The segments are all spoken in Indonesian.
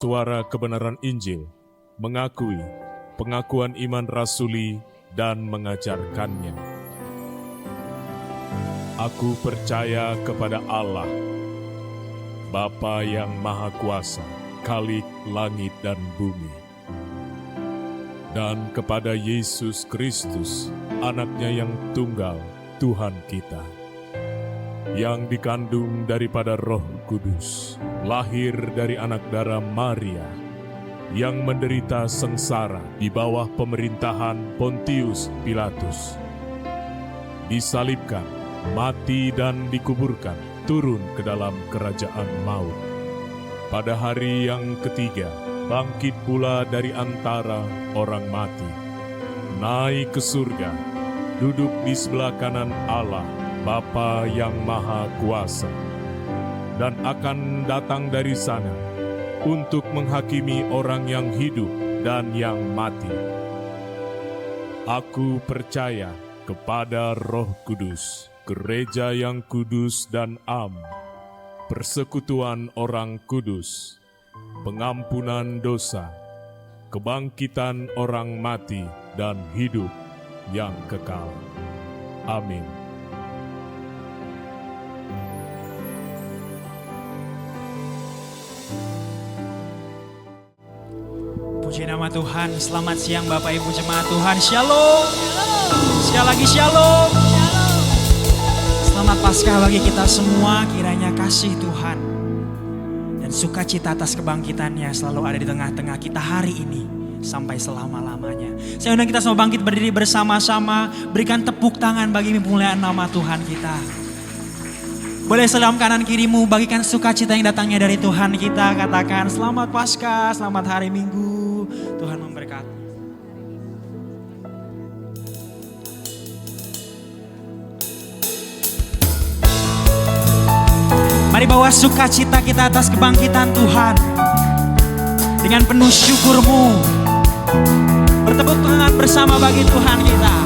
suara kebenaran Injil, mengakui pengakuan iman rasuli dan mengajarkannya. Aku percaya kepada Allah, Bapa yang Maha Kuasa, Khalik langit dan bumi, dan kepada Yesus Kristus, Anaknya yang tunggal, Tuhan kita, yang dikandung daripada Roh Kudus, lahir dari anak darah Maria, yang menderita sengsara di bawah pemerintahan Pontius Pilatus, disalibkan, mati dan dikuburkan, turun ke dalam kerajaan maut. Pada hari yang ketiga, bangkit pula dari antara orang mati, naik ke surga, duduk di sebelah kanan Allah, Bapa yang Maha Kuasa, dan akan datang dari sana untuk menghakimi orang yang hidup dan yang mati. Aku percaya kepada Roh Kudus, gereja yang kudus dan am, persekutuan orang kudus, pengampunan dosa, kebangkitan orang mati, dan hidup yang kekal. Amin. Puji nama Tuhan. Selamat siang Bapak Ibu jemaat Tuhan. Shalom. Sekali lagi shalom. Selamat Paskah bagi kita semua. Kiranya kasih Tuhan dan sukacita atas kebangkitannya selalu ada di tengah-tengah kita hari ini sampai selama-lamanya. Saya undang kita semua bangkit berdiri bersama-sama. Berikan tepuk tangan bagi pemuliaan nama Tuhan kita. Boleh salam kanan kirimu, bagikan sukacita yang datangnya dari Tuhan kita. Katakan selamat Paskah, selamat hari Minggu. Tuhan memberkati. Mari bawa sukacita kita atas kebangkitan Tuhan. Dengan penuh syukurmu, bertepuk tangan bersama bagi Tuhan kita.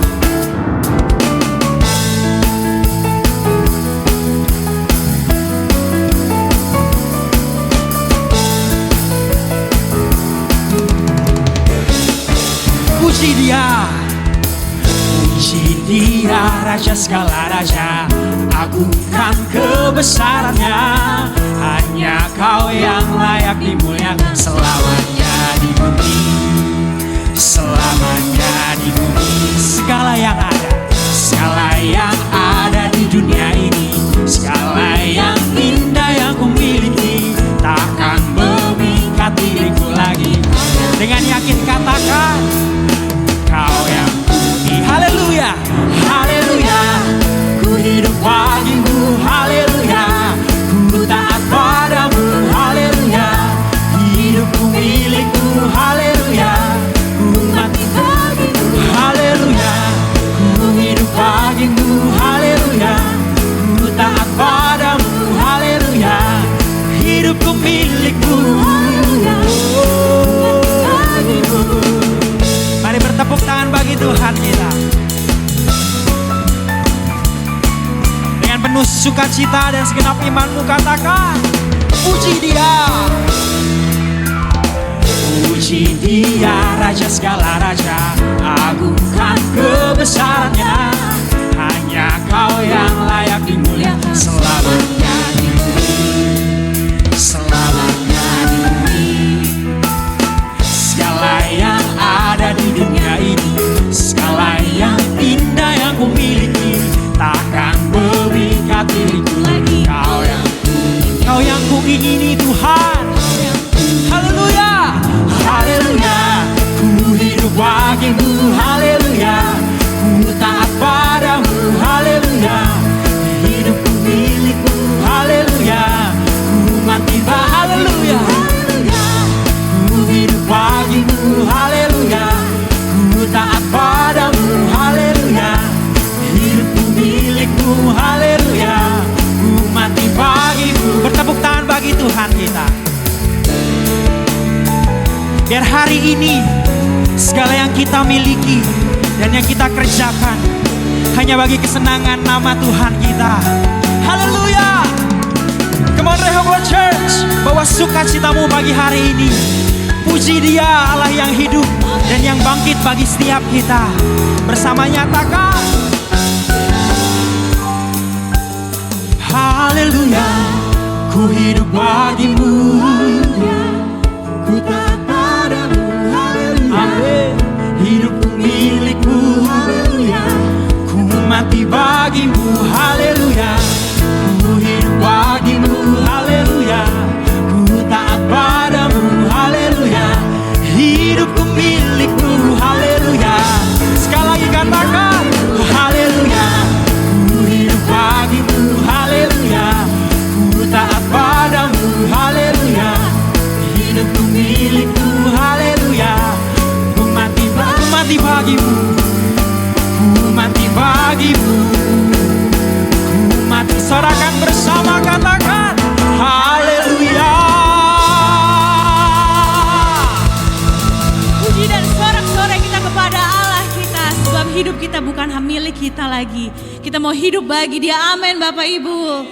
Puji Dia, puji Dia, Raja segala raja, agungkan kebesarannya. Hanya Kau yang layak dimuliakan selamanya di bumi, selamanya di bumi. Segala yang ada di dunia ini, segala yang indah yang kumiliki, takkan memikat diriku lagi. Dengan yakin katakan, Kau yang tinggi. Haleluya, haleluya, ku hidup bagimu. Haleluya, ku taat padamu. Haleluya, hidupku milikku. Haleluya, ku mati bagimu. Haleluya, ku hidup bagimu. Haleluya, ku taat padamu. Haleluya, hidupku milikmu. Mari bertepuk tangan bagi Tuhan kita. Dengan penuh sukacita dan segenap imanmu katakan, puji Dia. Puji Dia, Raja segala raja, agungkan kebesarannya. Hanya Kau yang layak dimuliakan selamanya di bumi, selamanya di bumi. Segala yang ada di dunia ini, segala yang indah yang kumiliki, takkan memikat diriku lagi. Kau yang kuingini Tuhan. Haleluya, haleluya, ku hidup bagimu. Haleluya, ku taat padamu. Haleluya, hidupku milikmu. Haleluya, ku mati haleluya, ku hidup bagimu. Haleluya, ku taat padamu. Haleluya, hidupku milikmu. Haleluya, ku mati bagimu. Bertepuk tangan bagi Tuhan kita. Biar hari ini segala yang kita miliki dan yang kita kerjakan hanya bagi kesenangan nama Tuhan kita. Haleluya. Come on, Rehoboth Church, bawa sukacitamu pagi hari ini. Puji Dia, Allah yang hidup dan yang bangkit bagi setiap kita. Bersama nyatakan haleluya, ku hidup bagimu, ku taat padamu, haleluya. Hidupku milikmu, haleluya. Ku mati bagimu, haleluya. Ku hidup bagimu, haleluya. Ku taat padamu, haleluya. Hidupku milikmu, haleluya. Sekali lagi katakan haleluya. Ku hidup bagimu, haleluya. Ku taat padamu, haleluya. Hidupku milikmu, haleluya. Ku mati bagimu, ku mati bagimu, ku mati. Sorakan bersama, katakan haleluya. Puji dan sorak-sorai kita kepada Allah kita, sebab hidup kita bukan milik kita lagi. Kita mau hidup bagi Dia. Amin Bapak Ibu.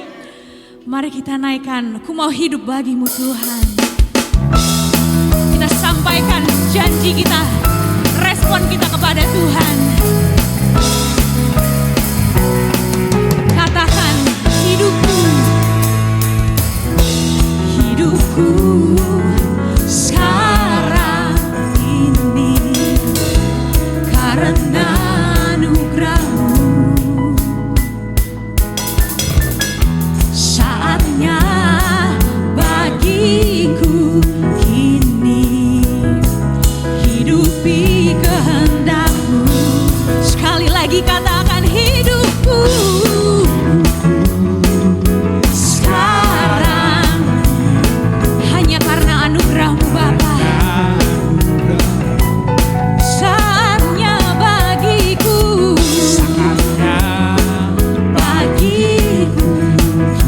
Mari kita naikkan, ku mau hidup bagimu Tuhan. Kita sampaikan janji kita, respon kita kepada Tuhan. Katakan hidupku, hidupku sekarang ini karena anugerah-Mu. Saatnya bagiku kini hidupi kehendak-Mu. Sekali lagi katakan hidupku sekarang hanya karena anugerah-Mu Bapa. Saatnya bagiku, bagiku.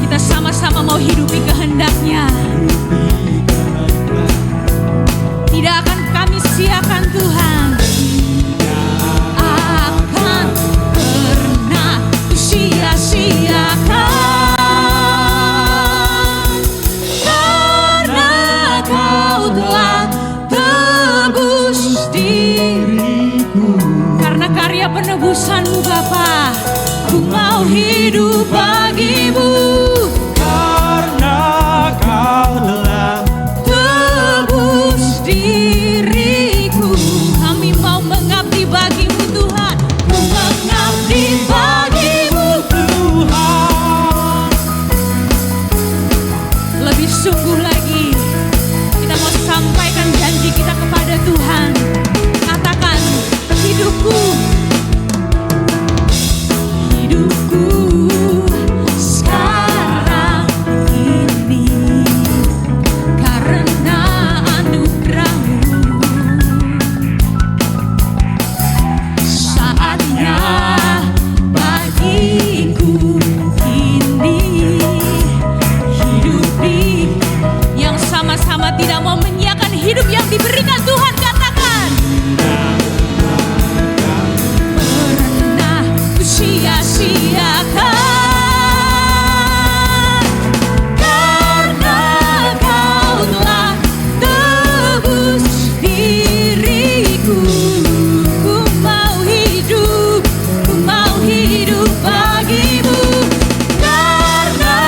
Kita sama-sama mau hidupi kehendak-Nya. Tidak akan kami siakan Tuhan, akan pernah sia-siakan. Karena Kau telah tebus diriku. Karena karya penebusan-Mu Bapa, ku mau hidup bagimu. Karena Kau telah Tebus diriku, kami mau mengabdi bagimu Tuhan. Ku mengabdi bagimu Tuhan. lebih sungguh lagi. Kita mau sampaikan janji kita kepada Tuhan. Katakan hidupku, hidupku sekarang ini karena anugerah-Mu. Saatnya bagiku kini hidupi, yang sama-sama tidak mau menyiakan hidup yang diberikan Tuhan. Katakan pernah ku sia-siakan. Karena Kau telah tebus diriku. Ku mau hidup bagimu. Karena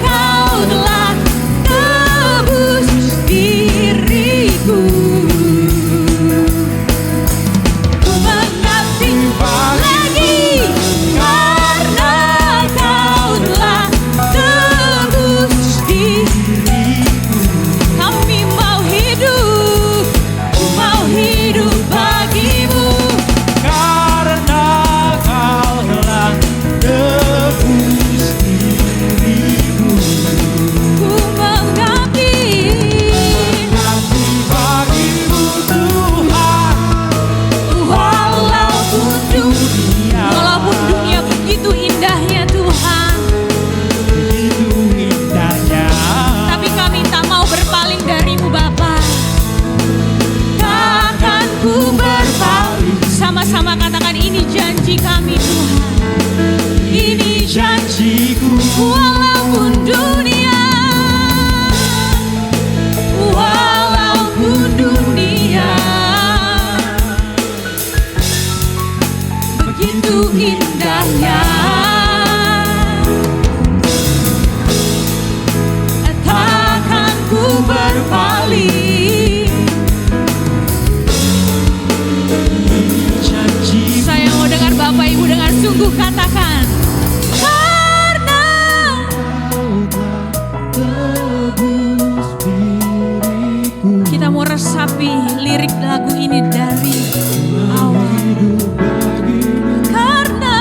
Kau telah tebus diriku. Ku mengabdi lagi. Karena begitu indahnya. Takkan ku berpaling. Saya mau dengar Bapak Ibu dengan sungguh katakan, karena kita mau resapi lirik lagu ini dari awal. Karena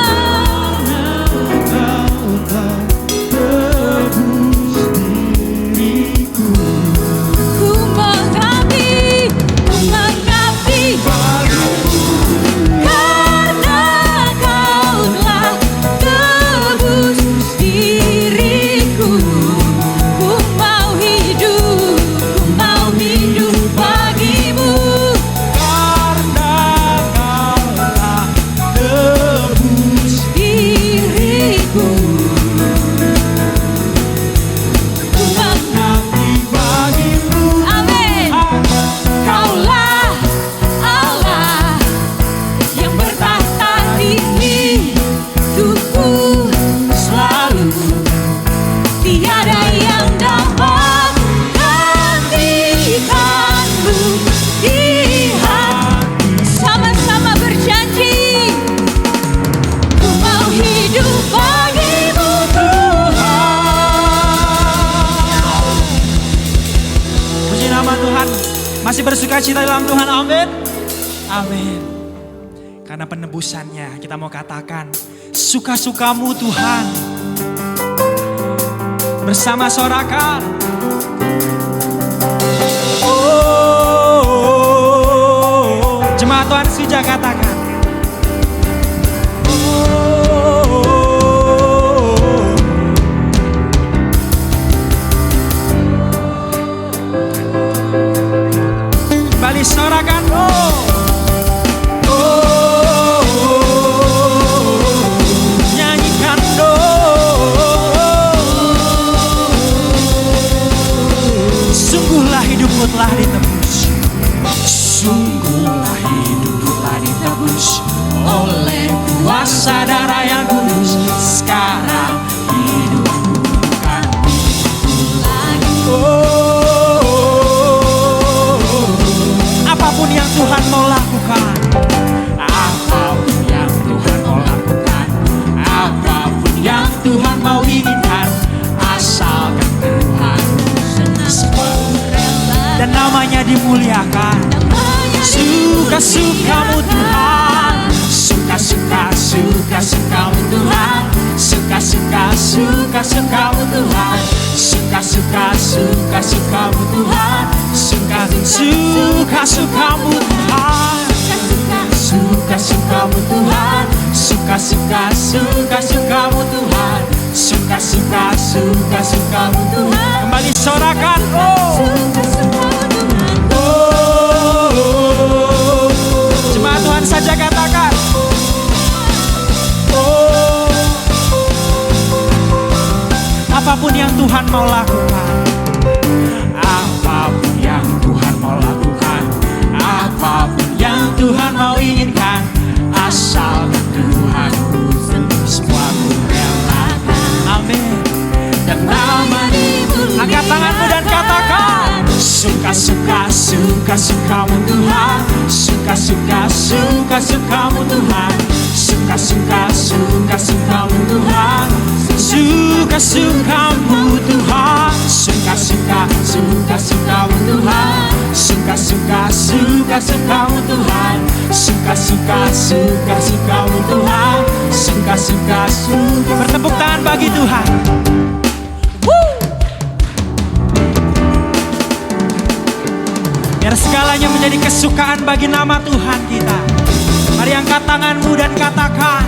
ku mengabdi, karena kaulah tebus diriku. Ku mau hidup bagimu. Karena kaulah tebus Diriku ku mengabdi bagimu. amin. Kaulah Allah yang bertahta di hidupku selalu. Tiada yang dapat gantikanmu di hati. Sama-sama berjanji, ku mau hidup bagimu Tuhan. Puji nama Tuhan. Masih bersuka cita dalam Tuhan, amin. Amin. Karena penebusannya kita mau katakan, suka-sukamu Tuhan. Bersama sorakan. Oh, jemaat Tuhan suja katakan. Kembali sorakan. Nyanyikan sungguhlah hidupku telah ditebus. Sungguhlah hidupku telah ditebus oleh kuasa darah yang kudus. Sekarang hidupku bukan lagi. Apapun yang Tuhan mau lakukan, apapun yang Tuhan mau lakukan, apapun yang Tuhan mau inginkan, asalkan Tuhan dan namanya dimuliakan. Suka-sukamu Tuhan, suka-sukamu Tuhan, suka-sukamu Tuhan, suka-sukamu Tuhan, suka-sukamu Tuhan, suka-sukamu Tuhan, suka-sukamu Tuhan, suka-sukamu Tuhan. Kembali sorakan. Jemaat Tuhan saja katakan. Apapun yang Tuhan mau lakukan, apapun yang Tuhan mau lakukan, apapun yang Tuhan mau inginkan, asalkan Tuhan semua ku relakan. Amin. Dan nama angkat tanganmu dan katakan, suka-sukamu Tuhan, suka-sukamu Tuhan, suka-sukamu Tuhan, suka-sukamu Tuhan, suka-sukamu Tuhan, suka-sukamu Tuhan, suka-sukamu Tuhan, suka-suka. Bertepuk tangan bagi Tuhan. Biar segalanya menjadi kesukaan bagi nama Tuhan kita. Mari angkat tanganmu dan katakan,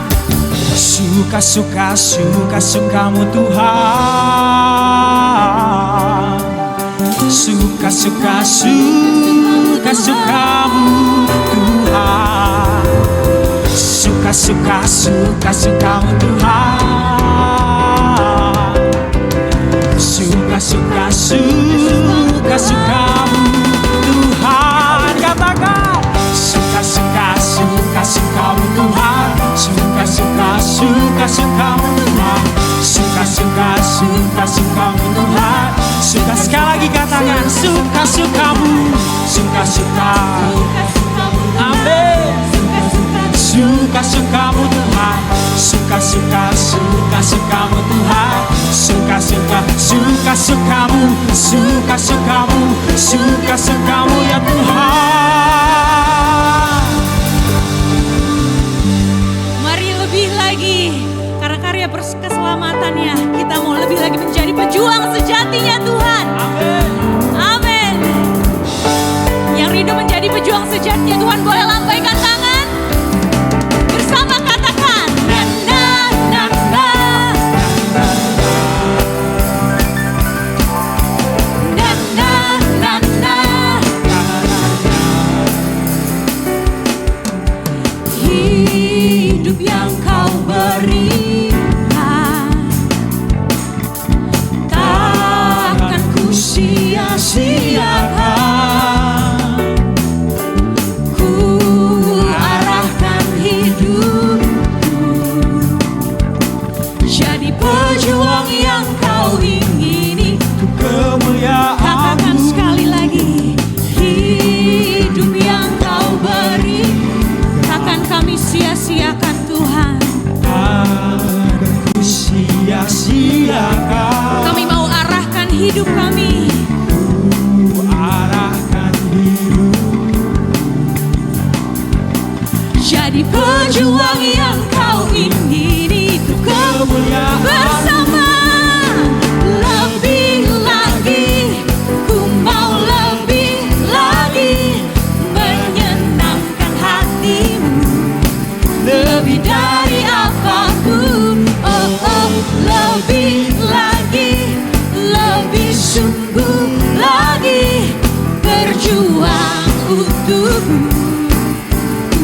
suka-sukamu Tuhan, suka-sukamu Tuhan, suka-sukamu Tuhan, suka-sukamu Tuhan. Katakan, suka-sukamu Tuhan, suka-sukamu suka-sukamu Tuhan. Suka, sekali lagi katakan suka-sukamu, suka-suka. Amin. Suka-sukamu Tuhan, suka-suka, suka-sukamu Tuhan, suka-suka, suka-sukamu, suka-sukamu, suka-sukamu ya Tuhan. Mari lebih lagi, karena karya keselamatannya, kita mau lebih lagi menjadi pejuang sejatinya Tuhan. Amin. Amin. Yang rindu menjadi pejuang sejatinya Tuhan, boleh lambaikan tangan. Bersama katakan, na na na na. Na na na na. Hidup yang kau berikan takkan ku sia-siakan. Pejuang yang kau ingini, katakan sekali lagi. Hidup yang kau beri, takkan kami sia-siakan Tuhan. Takkan ku sia-siakan. Kami mau arahkan hidup kami. Arahkan hidup. Jadi pejuang yang kau ingini, itu kemuliaan bersama. Lebih lagi, ku mau lebih lagi menyenangkan hatimu, lebih dari apapun. Oh oh, lebih lagi, lebih sungguh lagi berjuang untukmu,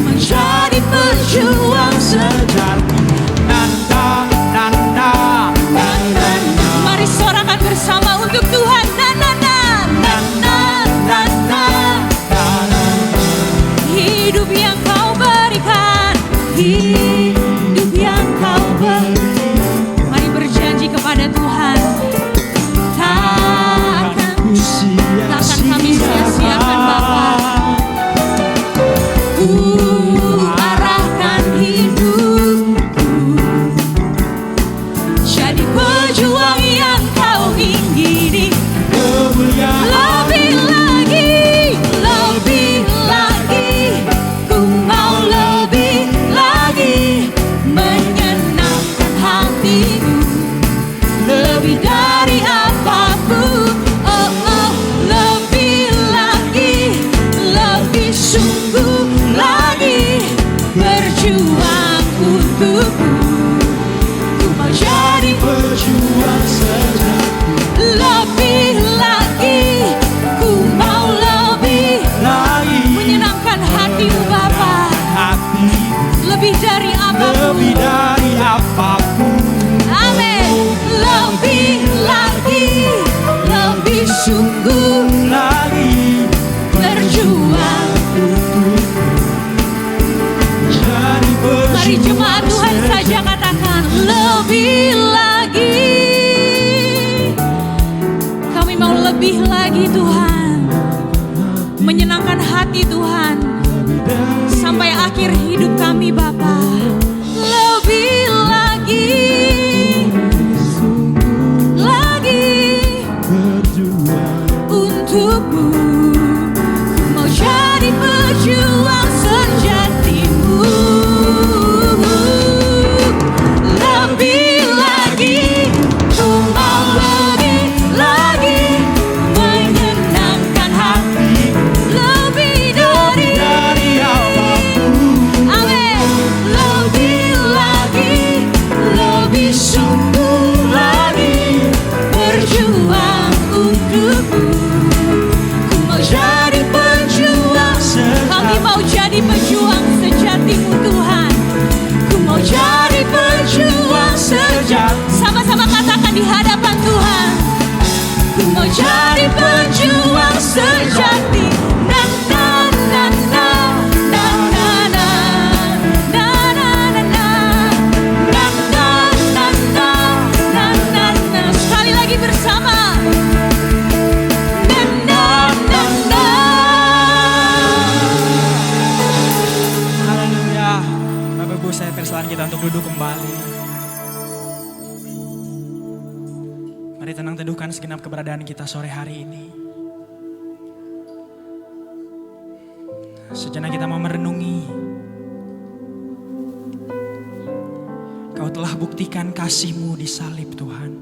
menjadi pejuang sejati. Nanda, nanda, nanda. Mari sorakan bersama untuk Tuhan. Na na na na na na na. Hidup yang kau berikan, hidup yang kau beri. Mari berjanji kepada Tuhan, takkan kami sia-siakan Bapa. Arahkan hidupku, jadi pejuang yang kau ingini. Lebih lagi, lebih lagi, ku mau lebih lagi menyenangkan hatimu, lebih dari apapun. Oh oh, lebih lagi, lebih sungguh lagi berjuang untukmu, ku mau jadi Pejuang sejati. lebih lagi, ku mau lebih Lagi menyenangkan hatimu Bapa, hati, lebih dari apapun. lebih dari apapun. Amin. Lebih lagi, lebih sungguh Lagi berjuang. jadi Mari jemaat Tuhan saja katakan lebih lagi. Kami mau lebih lagi Tuhan, menyenangkan hati Tuhan sampai akhir hidup kami Bapa. Lebih lagi, lagi untukmu, mau jadi pejuang sejatimu. Lebih lagi, ku mau lebih lagi menyenangkan hati, lebih dari apapun. amin. Ibu, saya persilakan kita untuk duduk kembali. Mari tenang teduhkan segenap keberadaan kita sore hari ini. Sejenak kita mau merenungi. Kau telah buktikan kasih-Mu di salib, Tuhan.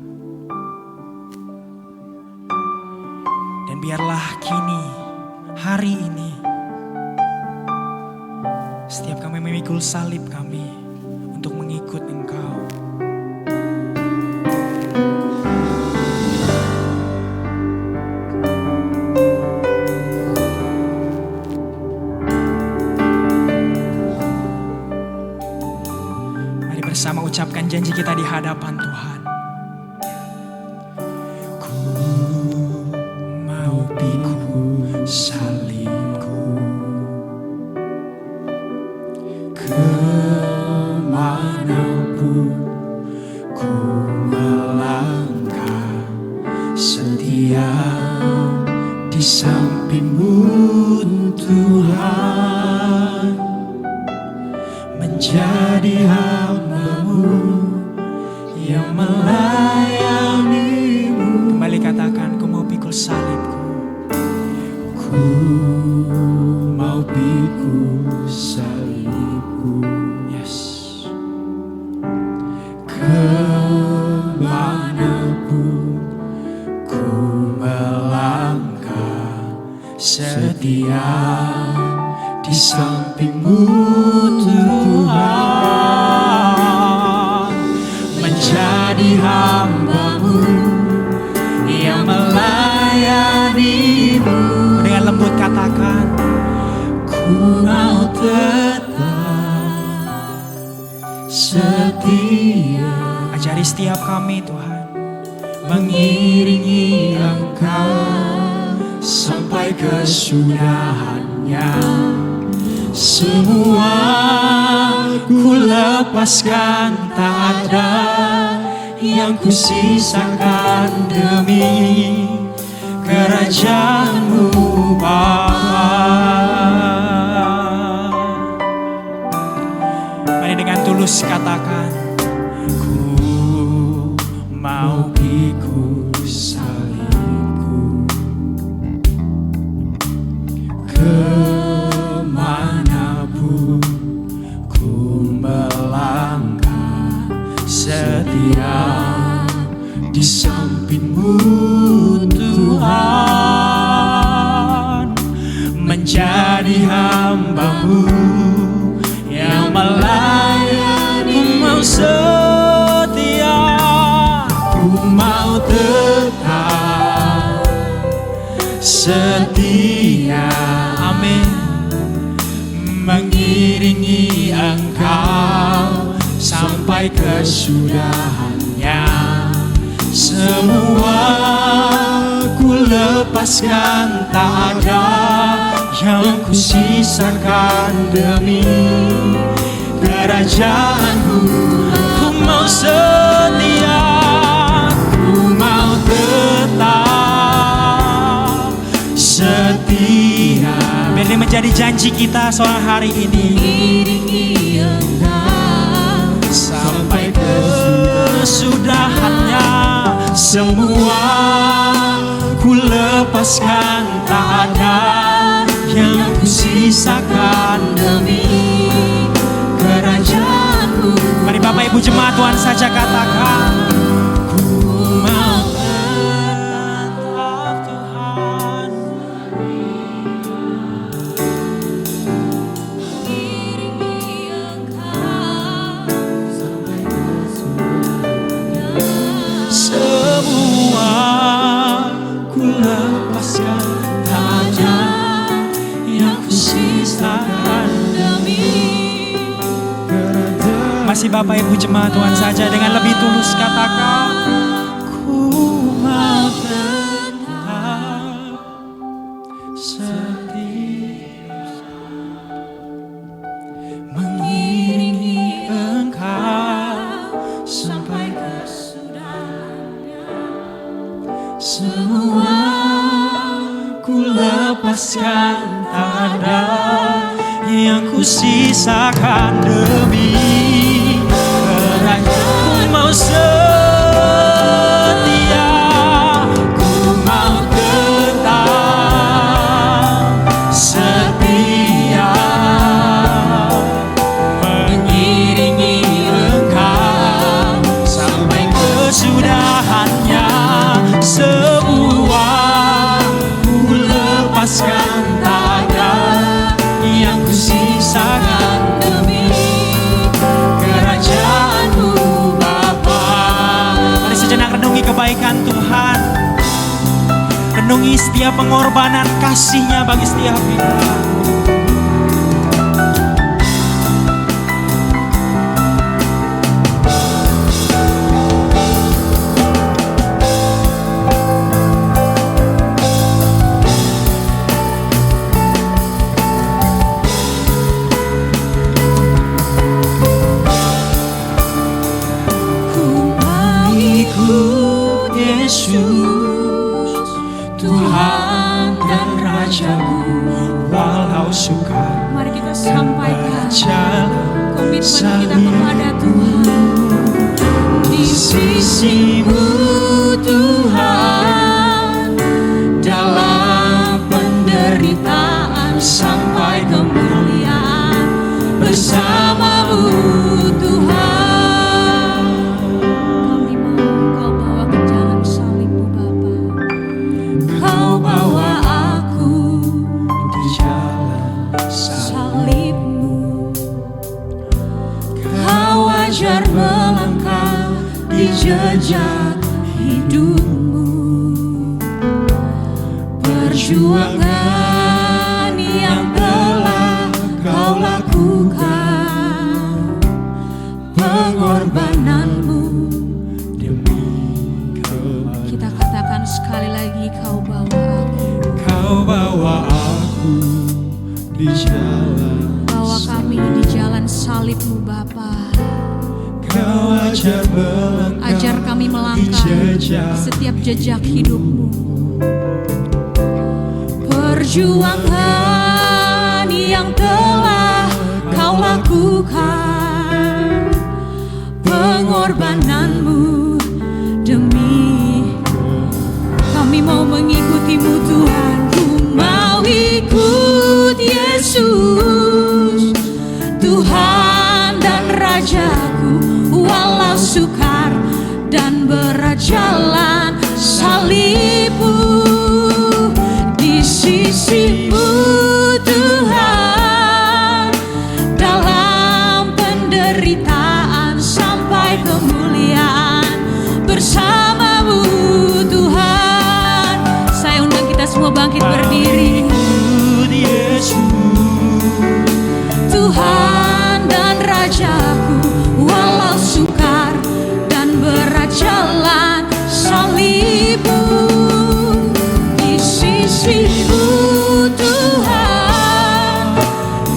Dan biarlah kini, hari ini, setiap kami memikul salib kami untuk mengikut Engkau. Mari bersama ucapkan janji kita di hadapan Tuhan. Ku mau pikul salibku, kemanapun ku melangkah, setia di samping-Mu Tuhan, menjadi hamba-Mu yang melayani-Mu. Kembali katakan, ku mau pikul salibku. Ku mau pikul salibku. Yes. Kemanapun ku melangkah, setia di samping-Mu Tuhan, menjadi hamba-Mu yang melayani-Mu. Dengan lembut katakan, ku mau tetap setia. Ajari setiap kami Tuhan, mengiringi Engkau sampai kesudahannya. Semua ku lepaskan, tak ada yang ku sisakan demi kerajaan-Mu Bapa. Mari dengan tulus katakan, ku mau pikul salibku, kemanapun ku melangkah, setia di samping-Mu Tuhan, menjadi hamba-Mu yang melayani. Ku mau setia, ku mau tetap setia. Amin. Mengiringi Engkau sampai kesudahannya. Semua ku lepaskan, tak ada yang ku sisakan demi kerajaan-Mu. Ku mau setia, ku mau tetap setia. Biar ini menjadi janji kita sore hari ini. Iringi Engkau sampai kesudahannya. Semua ku lepaskan, tak ada yang ku sisakan demi kerajaan-Mu. Mari Bapak Ibu jemaat Tuhan saja katakan, ku mau tetap Tuhan. Iringi Engkau sampai kesudahannya. Semua ku lepaskan, tak ada yang ku sisakan demi. Masih Bapak Ibu jemaat Tuhan saja dengan lebih tulus katakan, ku mau tetap setia, mengiringi Engkau sampai kesudahannya. Semua ku lepaskan, tak ada yang ku sisakan demi mengiringi setiap pengorbanan kasih-Nya bagi setiap kita. Yesus, Tuhan dan Rajaku, walau sukar. Mari kita sampaikan komitmen salib kita kepada Tuhan. Di sisi-Mu Tuhan, dalam penderitaan sampai kemuliaan bersama-Mu Tuhan. Kami mau Kau bawa ke jalan salib-Mu Bapa. Kau bawa aku di jalan salib-Mu. Kau ajar melangkah di jejak hidup-Mu. Perjuangan yang telah Kau lakukan, pengorbanan-Mu demi kebaikan. kita katakan sekali lagi, Kau bawa aku. Kau bawa aku di jalan, Bawa kami di jalan salib-Mu Bapa. Kau ajar melangkah Ajar kami di melangkah jejak setiap jejak hidup-Mu. Perjuangan yang telah Kau lakukan, pengorbanan-Mu demi kami mau mengikuti-Mu Tuhan. Ku mau ikut Yesus, Tuhan dan Rajaku, walau sukar dan berat jalan salib-Mu. Di sisi-Mu Tuhan, dalam penderitaan sampai kemuliaan bersama-Mu Tuhan. Saya undang kita semua bangkit berdiri. Tuhan dan Rajaku, walau sukar dan berat jalan salib-Mu. Di sisi-Mu Tuhan,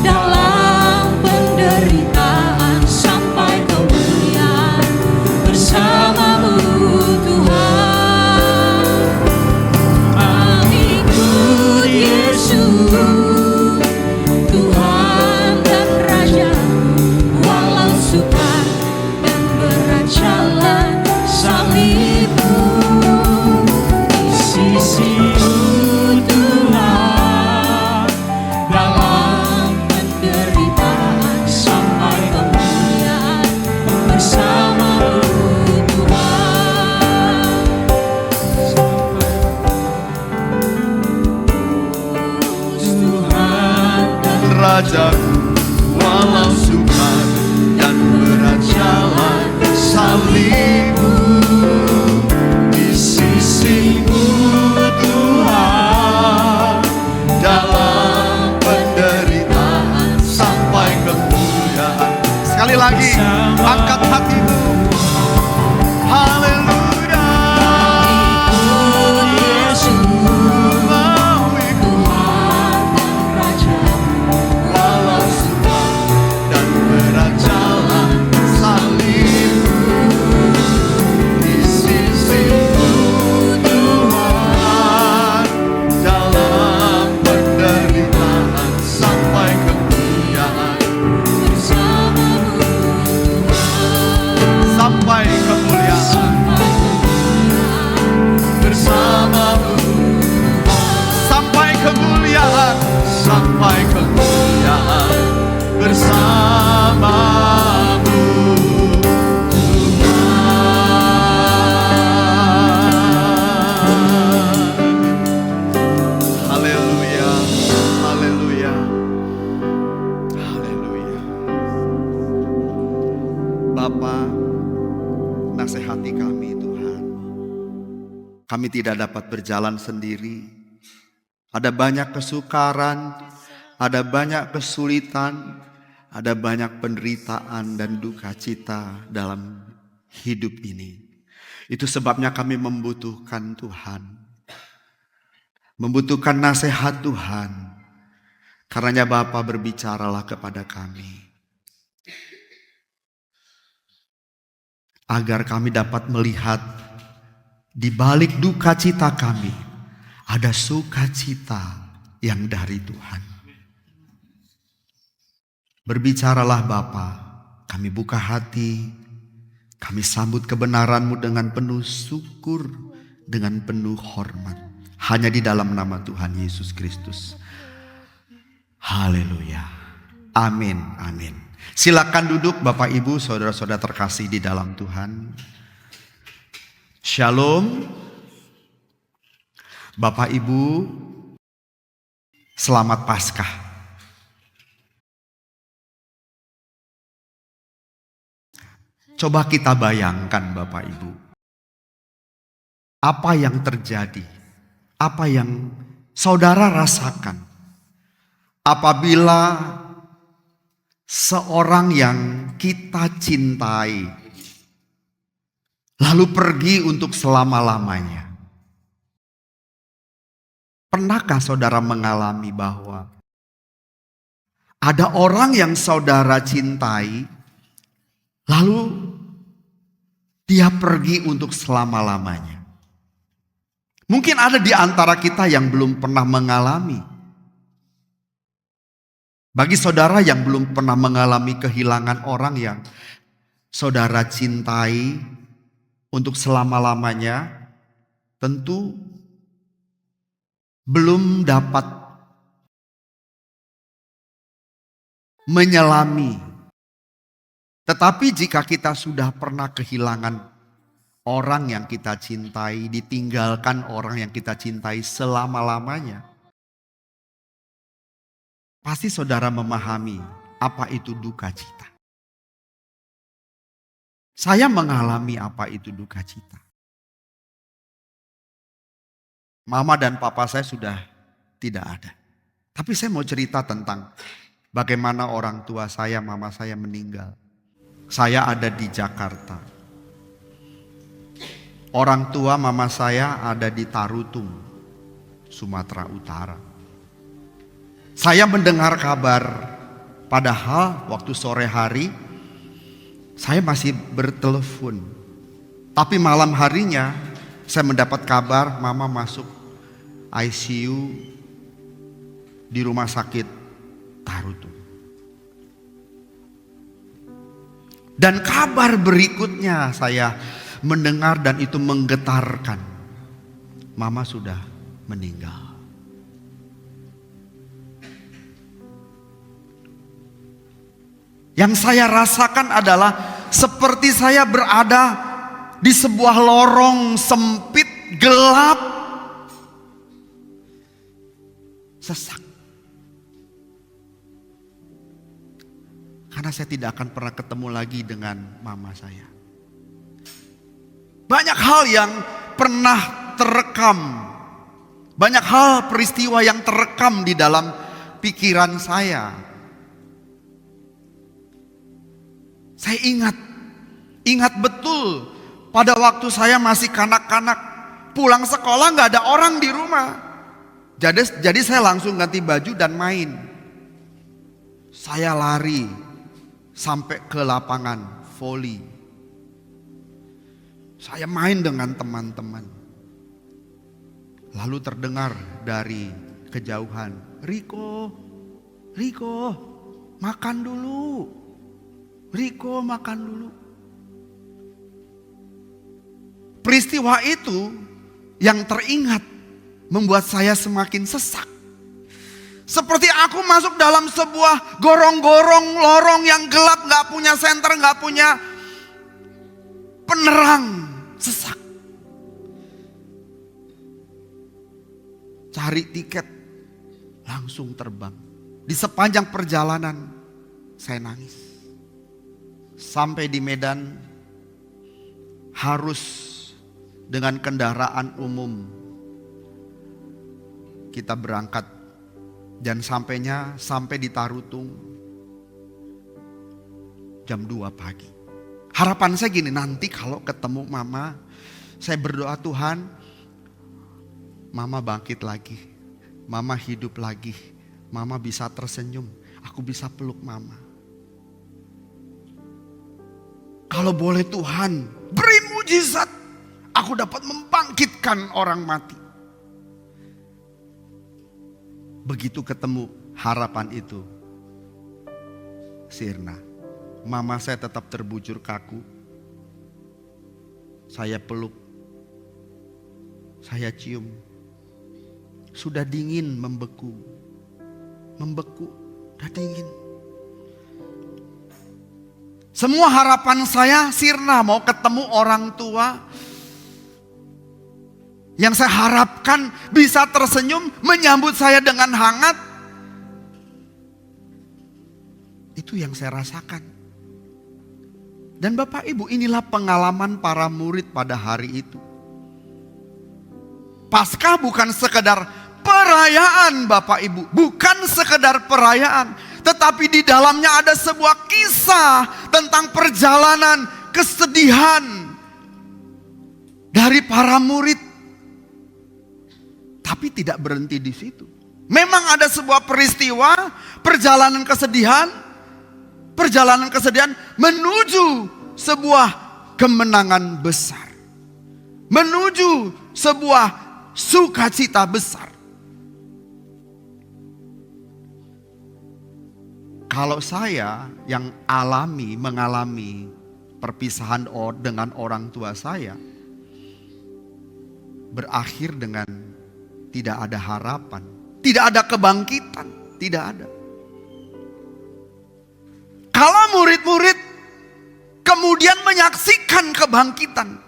dalam penderitaan sampai kemuliaan bersama-Mu Tuhan. Mau ikut Yesus, Tuhan dan Raja, walau sukar dan berat jalan salib-Mu. Di sisi-Mu Tuhan, dalam penderitaan sampai kemuliaan bersama-Mu Tuhan. Tuhan dan Rajaku, walau sukar dan berat jalan salib-Mu. Di sisi-Mu Tuhan, dalam penderitaan sampai kemuliaan. Sekali lagi, angkat hatimu. Haleluya. Mau ikut walau sukar dan berat jalan salib-Mu. Di sisi-Mu Tuhan, dalam penderitaan sampai kemuliaan. Sampai kemuliaan bersama-Mu. Sampai kemuliaan, sampai kemuliaan bersama-Mu Tuhan. Haleluya, haleluya, haleluya. Bapa, nasihati kami Tuhan. kami tidak dapat berjalan sendiri. Ada banyak kesukaran, ada banyak kesulitan, ada banyak penderitaan dan duka cita dalam hidup ini. Itu sebabnya kami membutuhkan Tuhan. Membutuhkan nasihat Tuhan. Karenanya Bapa, berbicaralah kepada kami. Agar kami dapat melihat di balik duka cita kami, ada sukacita yang dari Tuhan. Berbicaralah Bapa, kami buka hati, kami sambut kebenaran-Mu dengan penuh syukur, dengan penuh hormat. Hanya di dalam nama Tuhan Yesus Kristus. Haleluya. Amin, amin. Silakan duduk Bapak Ibu, saudara-saudara terkasih di dalam Tuhan. Shalom. Bapak Ibu, selamat Paskah. Coba kita bayangkan Bapak Ibu, apa yang terjadi, apa yang saudara rasakan apabila seorang yang kita cintai lalu pergi untuk selama-lamanya. Pernahkah saudara mengalami bahwa ada orang yang saudara cintai, lalu dia pergi untuk selama-lamanya? Mungkin ada di antara kita yang belum pernah mengalami. Bagi saudara yang belum pernah mengalami kehilangan orang yang saudara cintai untuk selama-lamanya, tentu belum dapat menyelami. Tetapi jika kita sudah pernah kehilangan orang yang kita cintai, ditinggalkan orang yang kita cintai selama-lamanya, pasti saudara memahami apa itu duka cita. Saya mengalami apa itu duka cita. Mama dan papa saya sudah tidak ada. Tapi saya mau cerita tentang bagaimana orang tua saya, mama saya meninggal. Saya ada di Jakarta. Orang tua mama saya ada di Tarutung, Sumatera Utara. Saya mendengar kabar, padahal waktu sore hari saya masih bertelepon. Tapi malam harinya saya mendapat kabar mama masuk ICU di rumah sakit Tarutung. Dan kabar berikutnya saya mendengar dan itu menggetarkan. Mama sudah meninggal. Yang saya rasakan adalah seperti saya berada di sebuah lorong sempit, gelap, sesak. Karena saya tidak akan pernah ketemu lagi dengan mama saya. Banyak hal yang pernah terekam. Banyak hal peristiwa yang terekam di dalam pikiran saya. Saya ingat betul pada waktu saya masih kanak-kanak, pulang sekolah gak ada orang di rumah. Jadi saya langsung ganti baju dan main. Saya lari sampai ke lapangan voli. Saya main dengan teman-teman. Lalu terdengar dari kejauhan, Riko, makan dulu. Riko, makan dulu. Peristiwa itu yang teringat membuat saya semakin sesak. Seperti aku masuk dalam sebuah gorong-gorong lorong yang gelap, gak punya senter, gak punya penerang, sesak. Cari tiket, langsung terbang. Di sepanjang perjalanan saya nangis. Sampai di Medan harus dengan kendaraan umum. Kita berangkat dan sampai di Tarutung jam 2 pagi. Harapan saya gini, nanti kalau ketemu mama, saya berdoa, Tuhan, mama bangkit lagi, mama hidup lagi, mama bisa tersenyum, aku bisa peluk mama. Kalau boleh Tuhan, beri mujizat, aku dapat membangkitkan orang mati. Begitu ketemu harapan itu, sirna. Mama saya tetap terbujur kaku. Saya peluk, saya cium. Sudah dingin, membeku, udah dingin. Semua harapan saya sirna, mau ketemu orang tua yang saya harapkan bisa tersenyum, menyambut saya dengan hangat. Itu yang saya rasakan. Dan Bapak Ibu, inilah pengalaman para murid pada hari itu. Paskah bukan sekedar perayaan Bapak Ibu, bukan sekedar perayaan, tetapi di dalamnya ada sebuah kisah tentang perjalanan kesedihan dari para murid. Tapi tidak berhenti di situ. Memang ada sebuah peristiwa, perjalanan kesedihan menuju sebuah kemenangan besar. Menuju sebuah sukacita besar. Kalau saya yang mengalami perpisahan dengan orang tua saya, berakhir dengan tidak ada harapan, tidak ada kebangkitan, tidak ada. Kalau murid-murid kemudian menyaksikan kebangkitan,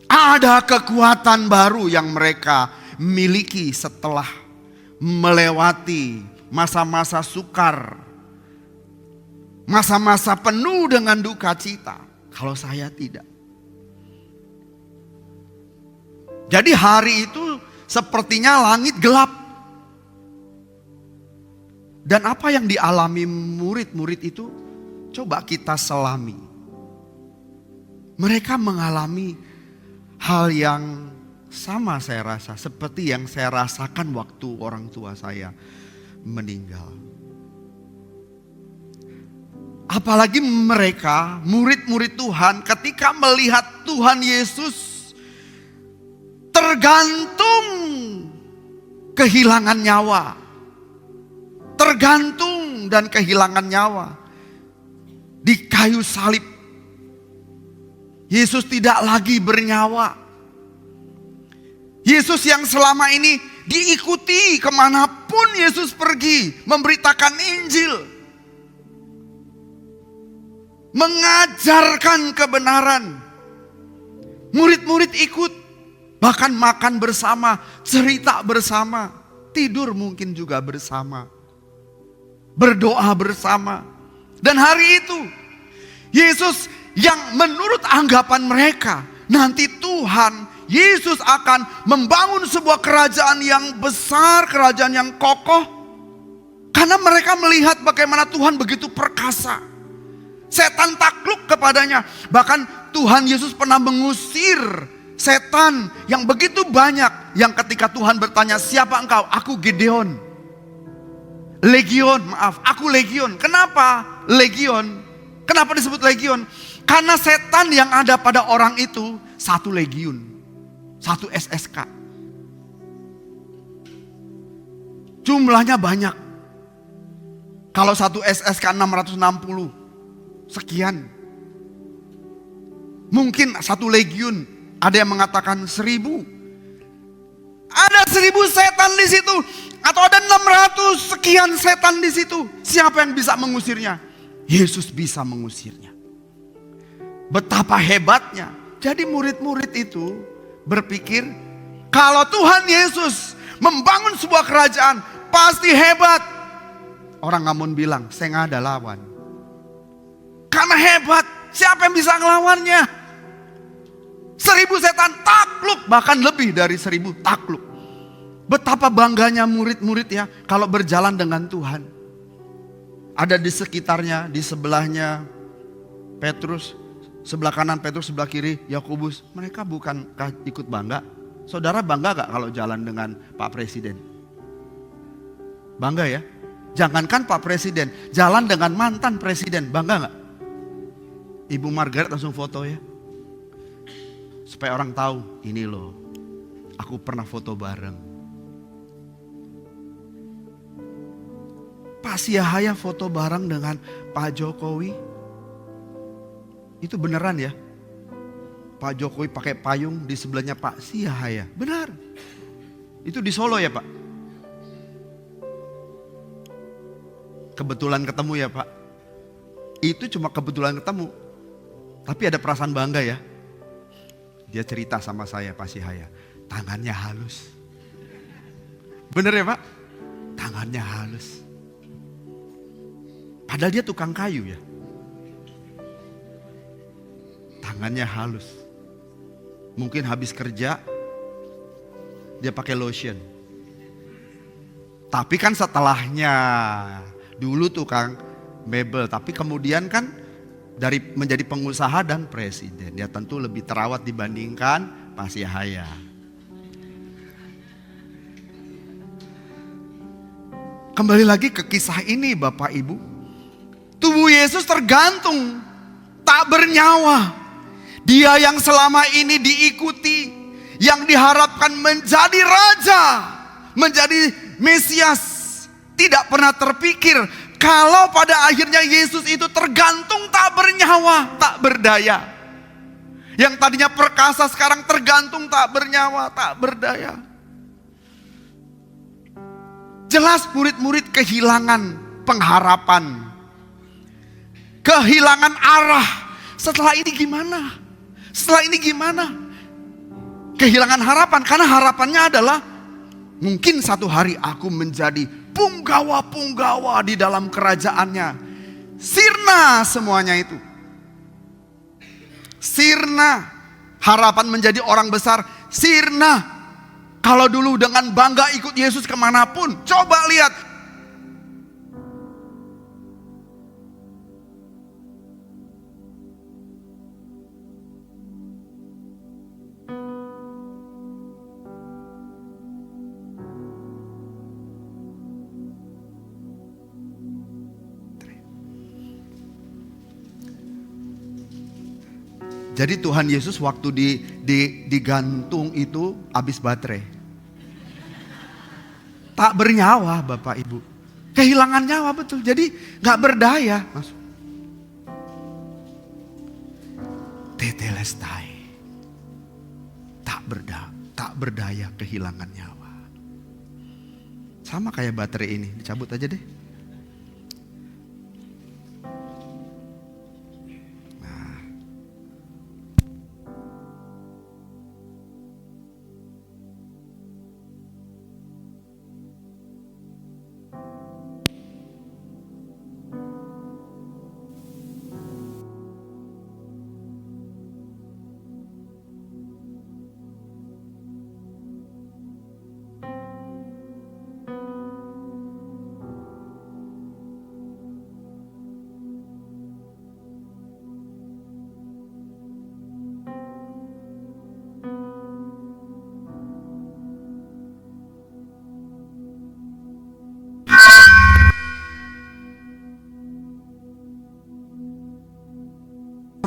ada kekuatan baru yang mereka miliki setelah melewati masa-masa sukar, masa-masa penuh dengan duka cita. Kalau saya tidak. Jadi hari itu sepertinya langit gelap. Dan apa yang dialami murid-murid itu, coba kita selami. Mereka mengalami hal yang sama saya rasa, seperti yang saya rasakan waktu orang tua saya meninggal. Apalagi mereka, murid-murid Tuhan, ketika melihat Tuhan Yesus tergantung kehilangan nyawa. Tergantung dan kehilangan nyawa di kayu salib. Yesus tidak lagi bernyawa. Yesus yang selama ini diikuti kemanapun Yesus pergi, memberitakan Injil, mengajarkan kebenaran. Murid-murid ikut, bahkan makan bersama, cerita bersama, tidur mungkin juga bersama, berdoa bersama. Dan hari itu Yesus yang menurut anggapan mereka, nanti Tuhan Yesus akan membangun sebuah kerajaan yang besar, kerajaan yang kokoh. Karena mereka melihat bagaimana Tuhan begitu perkasa. Setan takluk kepadanya. Bahkan Tuhan Yesus pernah mengusir setan yang begitu banyak. Yang ketika Tuhan bertanya, siapa engkau? Aku Gideon. Aku Legion. Kenapa Legion? Kenapa disebut Legion? Karena setan yang ada pada orang itu satu legiun, satu SSK. Jumlahnya banyak. Kalau satu SSK 660 sekian. Mungkin satu legiun, ada yang mengatakan 1000. Ada 1000 setan di situ, atau ada 600 sekian setan di situ. Siapa yang bisa mengusirnya? Yesus bisa mengusirnya. Betapa hebatnya. Jadi murid-murid itu berpikir, kalau Tuhan Yesus membangun sebuah kerajaan, pasti hebat. Orang Ngamun bilang, saya nggak ada lawan. Karena hebat, siapa yang bisa ngelawannya? 1000 setan takluk, bahkan lebih dari 1000 takluk. Betapa bangganya murid-murid ya kalau berjalan dengan Tuhan. Ada di sekitarnya, di sebelahnya Petrus, sebelah kanan Petrus, sebelah kiri Yakobus. Mereka bukankah ikut bangga? Saudara bangga gak kalau jalan dengan Pak Presiden? Bangga ya? Jangankan Pak Presiden, jalan dengan mantan Presiden, bangga gak? Ibu Margaret langsung foto ya. Supaya orang tahu, ini loh, aku pernah foto bareng. Pak Siahaya foto bareng dengan Pak Jokowi. Itu beneran ya? Pak Jokowi pakai payung, di sebelahnya Pak Siahaya. Benar. Itu di Solo ya Pak? Kebetulan ketemu ya Pak? Itu cuma kebetulan ketemu. Tapi ada perasaan bangga ya. Dia cerita sama saya Pak Siahaya. Tangannya halus. Bener ya Pak? Tangannya halus. Padahal dia tukang kayu ya. Tangannya halus. Mungkin habis kerja dia pakai lotion. Tapi kan setelahnya, dulu tukang mebel, tapi kemudian kan dari menjadi pengusaha dan presiden, dia tentu lebih terawat dibandingkan Pak Siahaya. Kembali lagi ke kisah ini Bapak Ibu. Tubuh Yesus tergantung, tak bernyawa. Dia yang selama ini diikuti, yang diharapkan menjadi raja, menjadi Mesias, tidak pernah terpikir kalau pada akhirnya Yesus itu tergantung, tak bernyawa, tak berdaya. Yang tadinya perkasa sekarang tergantung, tak bernyawa, tak berdaya. Jelas murid-murid kehilangan pengharapan, kehilangan arah. Setelah ini gimana? Setelah ini gimana? Kehilangan harapan, karena harapannya adalah mungkin satu hari aku menjadi punggawa-punggawa di dalam kerajaannya. Sirna semuanya itu. Sirna. Harapan menjadi orang besar, sirna. Kalau dulu dengan bangga ikut Yesus kemanapun, coba lihat. Jadi Tuhan Yesus waktu digantung itu habis baterai. Tak bernyawa Bapak Ibu. Kehilangan nyawa betul. Jadi gak berdaya. Tetelestai. Tak berdaya, kehilangan nyawa. Sama kayak baterai ini. Dicabut aja deh.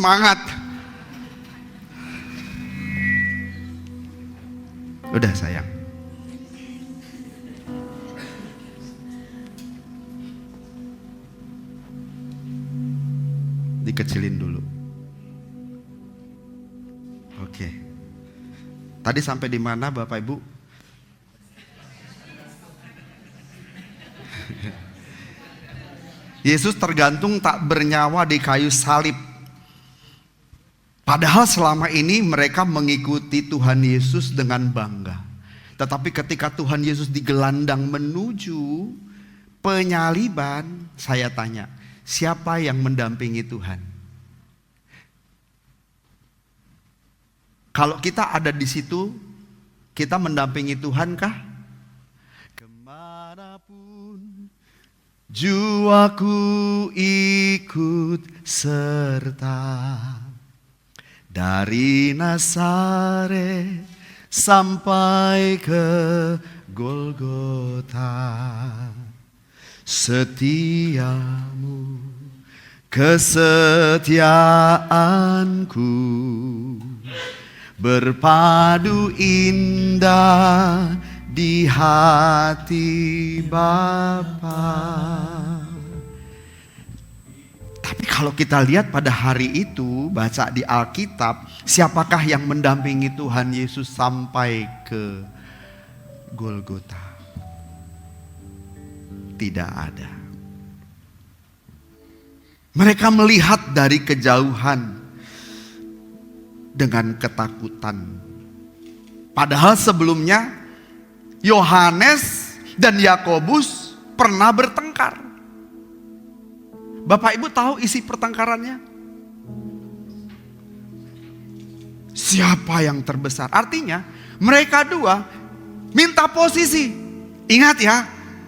Semangat. Udah sayang. Dikecilin dulu. Oke. Tadi sampai di mana Bapak Ibu? Yesus tergantung, tak bernyawa di kayu salib. Padahal selama ini mereka mengikuti Tuhan Yesus dengan bangga. Tetapi ketika Tuhan Yesus digelandang menuju penyaliban, saya tanya, siapa yang mendampingi Tuhan? Kalau kita ada di situ, kita mendampingi Tuhan kah? Kemanapun jiwaku ikut serta, dari Nazaret sampai ke Golgota, setiamu, kesetiaanku berpadu indah di hati Bapa. Tapi kalau kita lihat pada hari itu, baca di Alkitab, siapakah yang mendampingi Tuhan Yesus sampai ke Golgota? Tidak ada. Mereka melihat dari kejauhan dengan ketakutan. Padahal sebelumnya Yohanes dan Yakobus pernah bertengkar. Bapak Ibu tahu isi pertengkarannya? Siapa yang terbesar? Artinya mereka dua minta posisi. Ingat ya,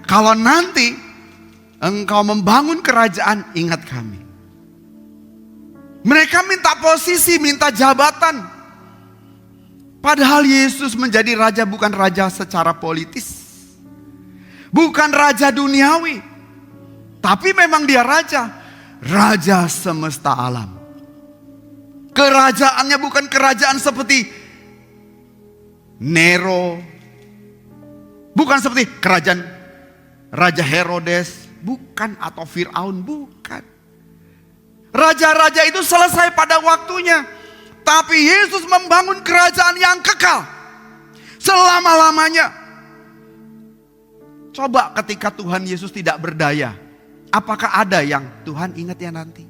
kalau nanti engkau membangun kerajaan, ingat kami. Mereka minta posisi, minta jabatan. Padahal Yesus menjadi raja bukan raja secara politis. Bukan raja duniawi. Tapi memang dia raja. Raja semesta alam. Kerajaannya bukan kerajaan seperti Nero. Bukan seperti kerajaan Raja Herodes. Bukan, atau Fir'aun, bukan. Raja-raja itu selesai pada waktunya. Tapi Yesus membangun kerajaan yang kekal selama-lamanya. Coba ketika Tuhan Yesus tidak berdaya, apakah ada yang Tuhan ingat ya nanti?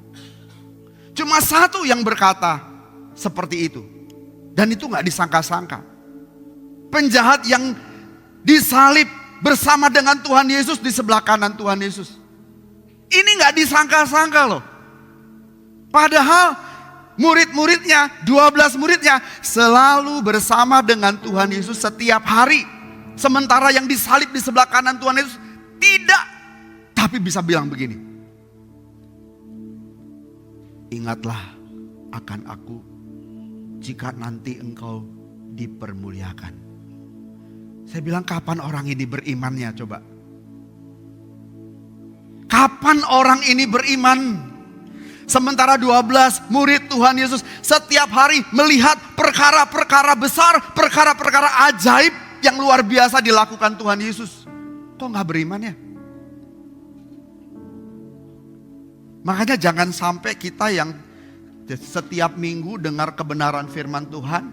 Cuma satu yang berkata seperti itu. Dan itu gak disangka-sangka. Penjahat yang disalib bersama dengan Tuhan Yesus di sebelah kanan Tuhan Yesus. Ini gak disangka-sangka loh. Padahal murid-muridnya, 12 muridnya selalu bersama dengan Tuhan Yesus setiap hari. Sementara yang disalib di sebelah kanan Tuhan Yesus tidak. Tapi bisa bilang begini. Ingatlah akan aku jika nanti engkau dipermuliakan. Saya bilang, kapan orang ini berimannya coba? Kapan orang ini beriman? Sementara 12 murid Tuhan Yesus setiap hari melihat perkara-perkara besar, perkara-perkara ajaib yang luar biasa dilakukan Tuhan Yesus. Kok gak beriman ya? Makanya jangan sampai kita yang setiap minggu dengar kebenaran firman Tuhan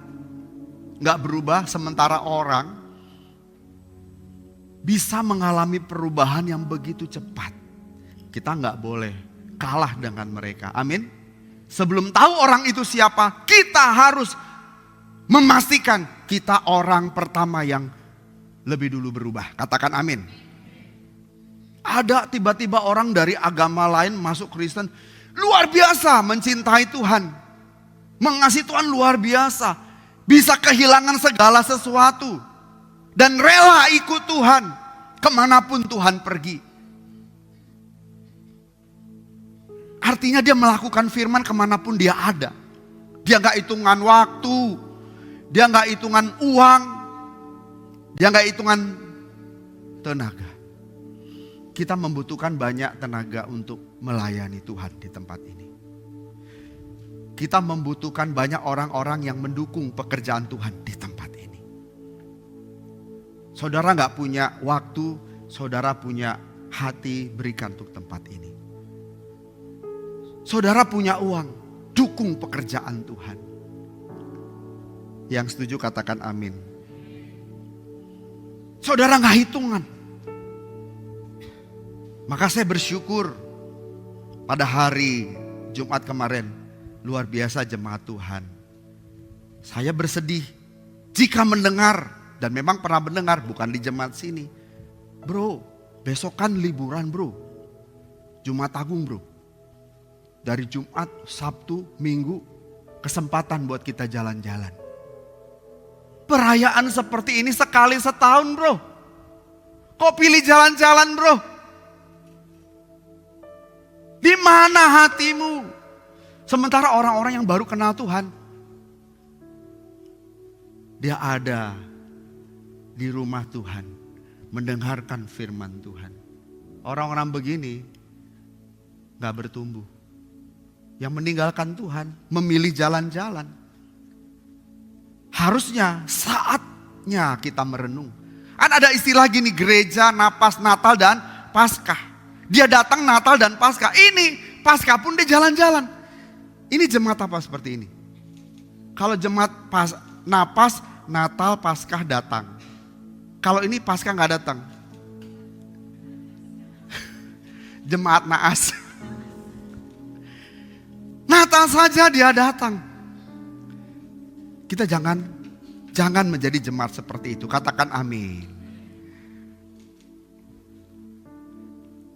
gak berubah, sementara orang bisa mengalami perubahan yang begitu cepat. Kita gak boleh kalah dengan mereka. Amin. Sebelum tahu orang itu siapa, kita harus memastikan kita orang pertama yang lebih dulu berubah. Katakan amin. Ada tiba-tiba orang dari agama lain masuk Kristen, luar biasa mencintai Tuhan, mengasihi Tuhan luar biasa, bisa kehilangan segala sesuatu dan rela ikut Tuhan kemanapun Tuhan pergi. Artinya dia melakukan firman kemanapun dia ada. Dia gak hitungan waktu, dia gak hitungan uang, dia gak hitungan tenaga. Kita membutuhkan banyak tenaga untuk melayani Tuhan di tempat ini. Kita membutuhkan banyak orang-orang yang mendukung pekerjaan Tuhan di tempat ini. Saudara gak punya waktu, saudara punya hati, berikan untuk tempat ini. Saudara punya uang, dukung pekerjaan Tuhan. Yang setuju katakan amin. Saudara gak hitungan. Maka saya bersyukur pada hari Jumat kemarin, luar biasa jemaat Tuhan. Saya bersedih jika mendengar, dan memang pernah mendengar, bukan di jemaat sini. Bro, besok kan liburan bro. Jumat Agung bro. Dari Jumat, Sabtu, Minggu, kesempatan buat kita jalan-jalan. perayaan seperti ini sekali setahun bro. Kok pilih jalan-jalan bro? Di mana hatimu? Sementara orang-orang yang baru kenal Tuhan, dia ada di rumah Tuhan, mendengarkan firman Tuhan. Orang-orang begini gak bertumbuh. Yang meninggalkan Tuhan, memilih jalan-jalan. Harusnya saatnya kita merenung. Kan ada istilah gini, gereja, napas, Natal, dan Paskah. Dia datang Natal dan Paskah. Ini Paskah pun dia jalan-jalan. Ini jemaat apa seperti ini? Kalau jemaat napas, Natal, Paskah datang. Kalau ini Paskah gak datang. Jemaat naas. Natal saja dia datang. Kita jangan menjadi jemaat seperti itu. Katakan amin.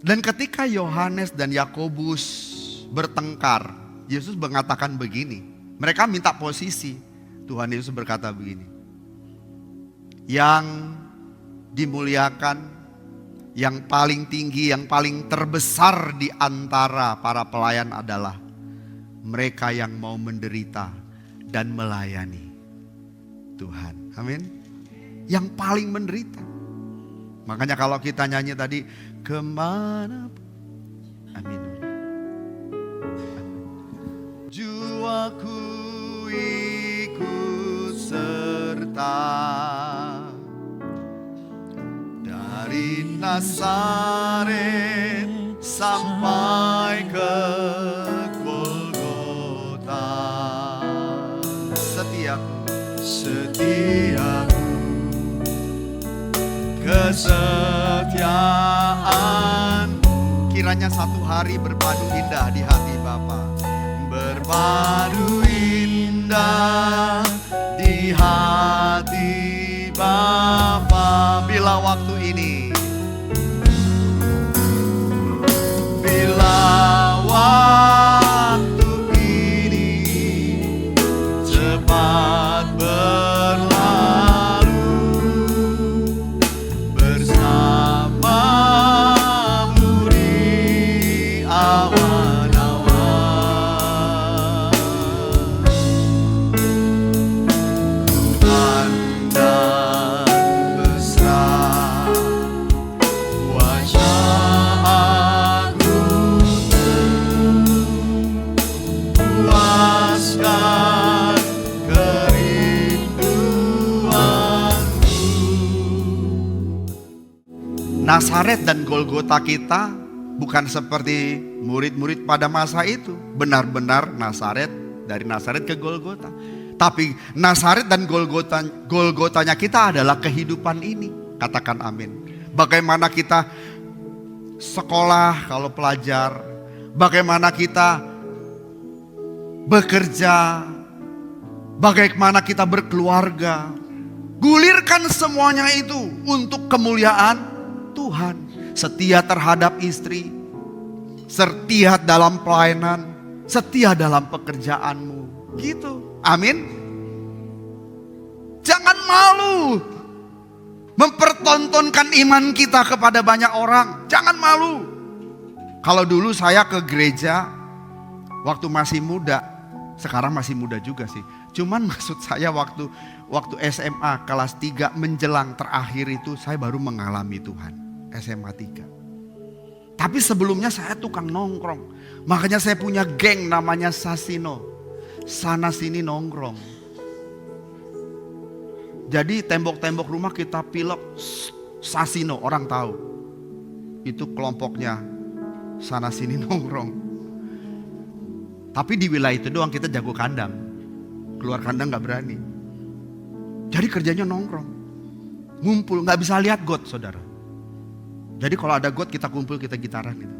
Dan ketika Yohanes dan Yakobus bertengkar, Yesus mengatakan begini. Mereka minta posisi. Tuhan Yesus berkata begini. Yang dimuliakan, yang paling tinggi, yang paling terbesar di antara para pelayan adalah mereka yang mau menderita dan melayani Tuhan. Amin. Yang paling menderita. Makanya kalau kita nyanyi tadi, kemana? Amin. Jiwaku ikut serta dari Nazaret sampai ke Golgota. Setiaku kesetiaan, kiranya satu hari berpadu indah di hati Bapa. Berpadu indah di hati Bapa. Bila waktu ini, bila waktu ini cepat berlalu bersamamu di awan-awan. Tuhan dan mesra wajah aku puaskan kerinduanku. Nazaret dan Golgota kita bukan seperti murid-murid pada masa itu. Benar-benar Nazaret, dari Nazaret ke Golgota. Tapi Nazaret dan Golgotanya kita adalah kehidupan ini. Katakan amin. Bagaimana kita sekolah kalau pelajar. Bagaimana kita bekerja. Bagaimana kita berkeluarga. Gulirkan semuanya itu untuk kemuliaan Tuhan. Setia terhadap istri, setia dalam pelayanan, setia dalam pekerjaanmu. Gitu. Amin. Jangan malu mempertontonkan iman kita kepada banyak orang. Jangan malu. Kalau dulu saya ke gereja waktu masih muda, sekarang masih muda juga sih. Cuman maksud saya waktu SMA kelas 3 menjelang terakhir itu saya baru mengalami Tuhan. SMA 3. Tapi sebelumnya saya tukang nongkrong. Makanya saya punya geng namanya Sasino. Sana sini nongkrong. Jadi tembok-tembok rumah kita pilok Sasino, orang tahu. Itu kelompoknya sana sini nongkrong. Tapi di wilayah itu doang kita jago kandang. Keluar kandang gak berani. Jadi kerjanya nongkrong. Ngumpul, gak bisa lihat got saudara. Jadi kalau ada got kita kumpul, kita gitaran gitu.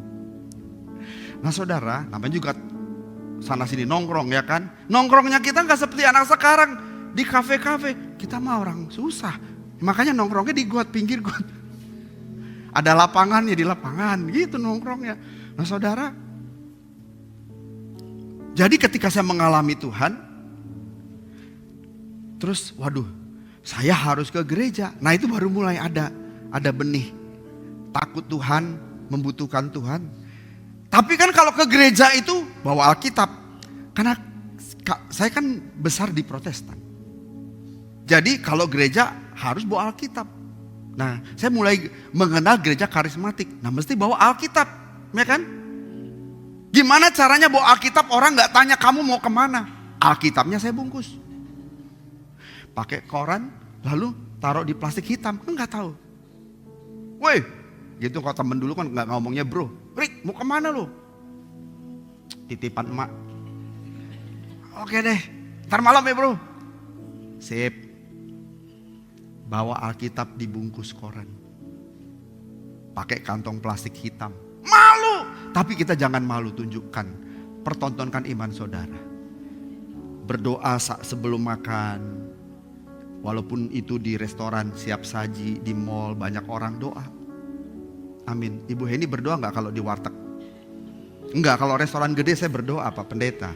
Nah saudara, namanya juga sana sini nongkrong ya kan. Nongkrongnya kita gak seperti anak sekarang. Di kafe-kafe, kita mah orang susah. Makanya nongkrongnya di got, pinggir got. Ada lapangannya di lapangan, gitu nongkrongnya. Nah saudara, jadi ketika saya mengalami Tuhan, terus waduh, saya harus ke gereja. Nah itu baru mulai ada benih. Takut Tuhan, membutuhkan Tuhan. Tapi kan kalau ke gereja itu bawa Alkitab. Karena saya kan besar di Protestan. Jadi kalau gereja harus bawa Alkitab. Nah saya mulai mengenal gereja karismatik. Nah mesti bawa Alkitab, ya kan? Gimana caranya bawa Alkitab, orang gak tanya kamu mau kemana. Alkitabnya saya bungkus. Pakai koran, lalu taruh di plastik hitam, kan nggak tahu. Woi, gitu kalau temen dulu kan nggak ngomongnya bro. Rick, mau kemana lo? Titipan emak. Oke deh, ntar malam ya bro. Sip. Bawa Alkitab dibungkus koran. Pakai kantong plastik hitam. Malu, tapi kita jangan malu, tunjukkan. Pertontonkan iman saudara. Berdoa sebelum makan. Walaupun itu di restoran siap saji, di mall banyak orang doa. Amin. Ibu Heni berdoa nggak kalau di warteg? Enggak, kalau restoran gede saya berdoa Pak Pendeta.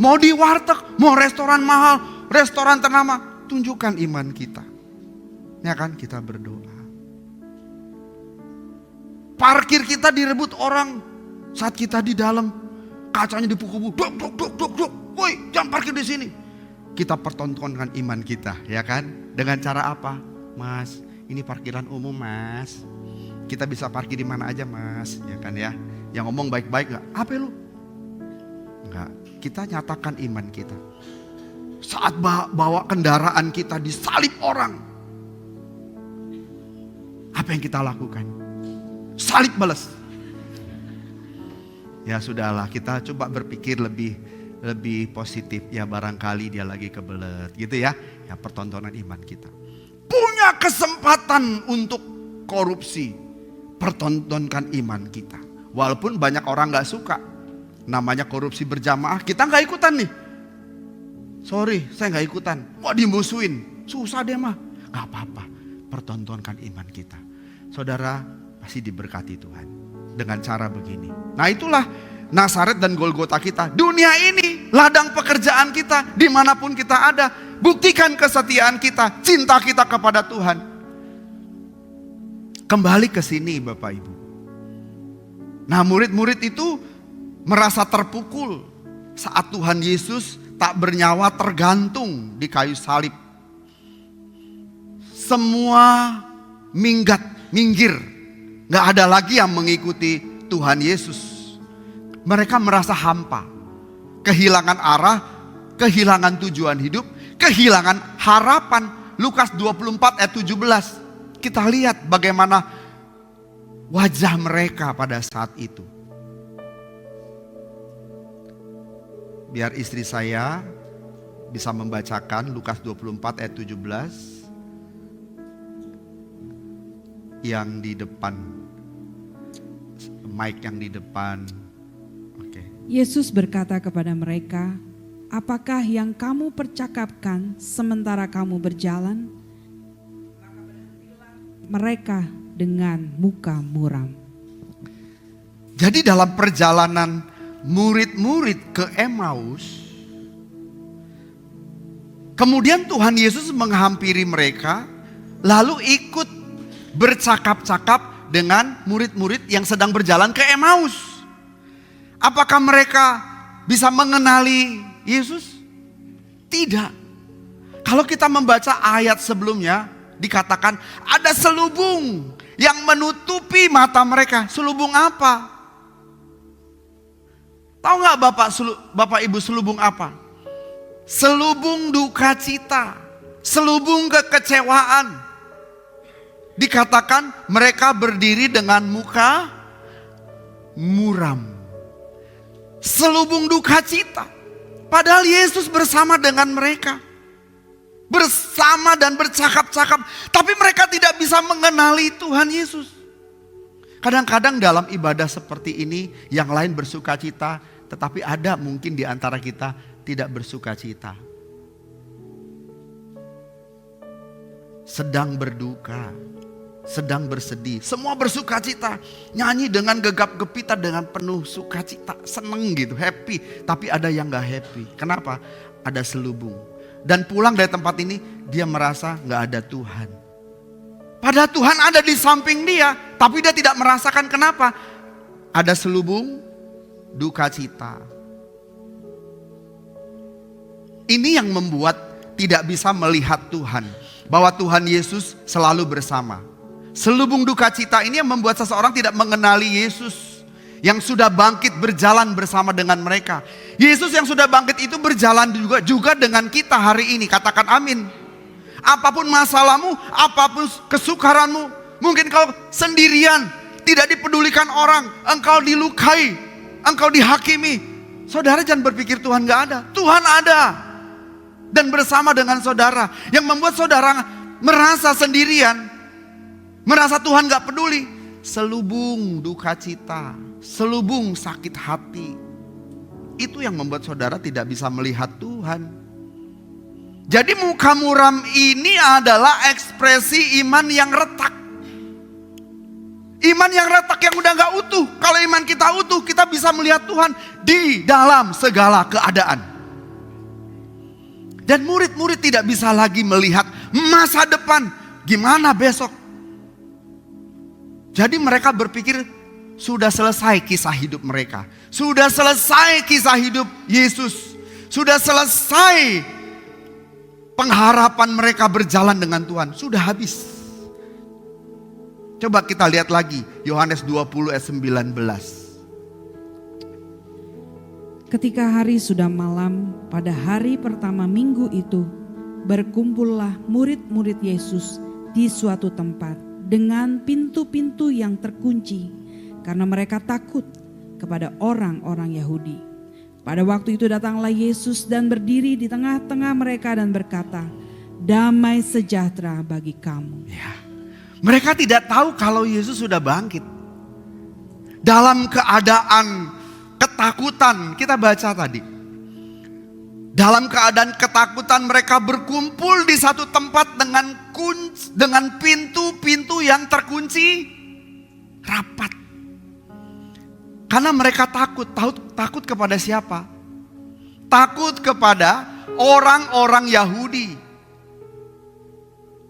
Mau di warteg, mau restoran mahal, restoran ternama, tunjukkan iman kita. Ya kan, kita berdoa. Parkir kita direbut orang saat kita di dalam, kacanya dipukul, duk. Woi, jangan parkir di sini. Kita pertontonkan iman kita, ya kan? Dengan cara apa? Mas, ini parkiran umum mas. Kita bisa parkir di mana aja mas, ya kan ya? Yang ngomong baik-baik nggak? Apa lu? Enggak. Kita nyatakan iman kita. Saat bawa kendaraan kita disalib orang, apa yang kita lakukan? Salib balas. Ya sudahlah, kita coba berpikir lebih positif. Ya barangkali dia lagi kebelet gitu ya. Ya pertontonan iman kita. Punya kesempatan untuk korupsi, pertontonkan iman kita. Walaupun banyak orang gak suka. Namanya korupsi berjamaah, kita gak ikutan nih. Sorry, saya gak ikutan. Mau dimusuhin, susah deh mah. Gak apa-apa, pertontonkan iman kita. Saudara pasti diberkati Tuhan dengan cara begini. Nah itulah Nazaret dan Golgota kita. Dunia ini ladang pekerjaan kita. Dimanapun kita ada, buktikan kesetiaan kita, cinta kita kepada Tuhan. Kembali ke sini Bapak Ibu. Nah murid-murid itu merasa terpukul saat Tuhan Yesus tak bernyawa tergantung di kayu salib. Semua minggir. Gak ada lagi yang mengikuti Tuhan Yesus. Mereka merasa hampa, kehilangan arah, kehilangan tujuan hidup, kehilangan harapan. Lukas 24 ayat 17. Kita lihat bagaimana wajah mereka pada saat itu. Biar istri saya bisa membacakan Lukas 24 ayat 17. Yang di depan, mic yang di depan. Yesus berkata kepada mereka, apakah yang kamu percakapkan sementara kamu berjalan? Maka berhentilah mereka dengan muka muram. Jadi dalam perjalanan murid-murid ke Emmaus, kemudian Tuhan Yesus menghampiri mereka, lalu ikut bercakap-cakap dengan murid-murid yang sedang berjalan ke Emmaus. Apakah mereka bisa mengenali Yesus? Tidak. Kalau kita membaca ayat sebelumnya, dikatakan ada selubung yang menutupi mata mereka. Selubung apa? Tahu nggak Bapak Ibu selubung apa? Selubung duka cita, selubung kekecewaan. Dikatakan mereka berdiri dengan muka muram. Selubung duka cita. Padahal Yesus bersama dengan mereka. Bersama dan bercakap-cakap. Tapi mereka tidak bisa mengenali Tuhan Yesus. Kadang-kadang dalam ibadah seperti ini, yang lain bersuka cita, tetapi ada mungkin di antara kita tidak bersuka cita. Sedang berduka, sedang bersedih, semua bersuka cita, nyanyi dengan gegap gempita, dengan penuh sukacita, seneng gitu, happy. Tapi ada yang gak happy. Kenapa? Ada selubung. Dan pulang dari tempat ini, dia merasa gak ada Tuhan. Padahal Tuhan ada di samping dia, tapi dia tidak merasakan. Kenapa? Ada selubung duka cita. Ini yang membuat tidak bisa melihat Tuhan. Bahwa Tuhan Yesus selalu bersama. Selubung duka cita ini yang membuat seseorang tidak mengenali Yesus. Yang sudah bangkit berjalan bersama dengan mereka. Yesus yang sudah bangkit itu berjalan juga dengan kita hari ini. Katakan amin. Apapun masalahmu, apapun kesukaranmu. Mungkin kau sendirian, tidak dipedulikan orang. Engkau dilukai, engkau dihakimi. Saudara jangan berpikir Tuhan gak ada. Tuhan ada. Dan bersama dengan saudara. Yang membuat saudara merasa sendirian. Merasa Tuhan gak peduli. Selubung duka cita, selubung sakit hati. Itu yang membuat saudara tidak bisa melihat Tuhan. Jadi muka muram ini adalah ekspresi iman yang retak. Iman yang retak yang udah gak utuh. Kalau iman kita utuh, kita bisa melihat Tuhan di dalam segala keadaan. Dan murid-murid tidak bisa lagi melihat masa depan. Gimana besok? Jadi mereka berpikir sudah selesai kisah hidup mereka. Sudah selesai kisah hidup Yesus. Sudah selesai pengharapan mereka berjalan dengan Tuhan. Sudah habis. Coba kita lihat lagi Yohanes 20 ayat 19. Ketika hari sudah malam, pada hari pertama minggu itu, berkumpullah murid-murid Yesus di suatu tempat dengan pintu-pintu yang terkunci, karena mereka takut kepada orang-orang Yahudi. Pada waktu itu datanglah Yesus dan berdiri di tengah-tengah mereka dan berkata, "Damai sejahtera bagi kamu." Ya. Mereka tidak tahu kalau Yesus sudah bangkit. Dalam keadaan ketakutan, kita baca tadi. Dalam keadaan ketakutan mereka berkumpul di satu tempat dengan pintu-pintu yang terkunci rapat. Karena mereka takut kepada siapa? Takut kepada orang-orang Yahudi.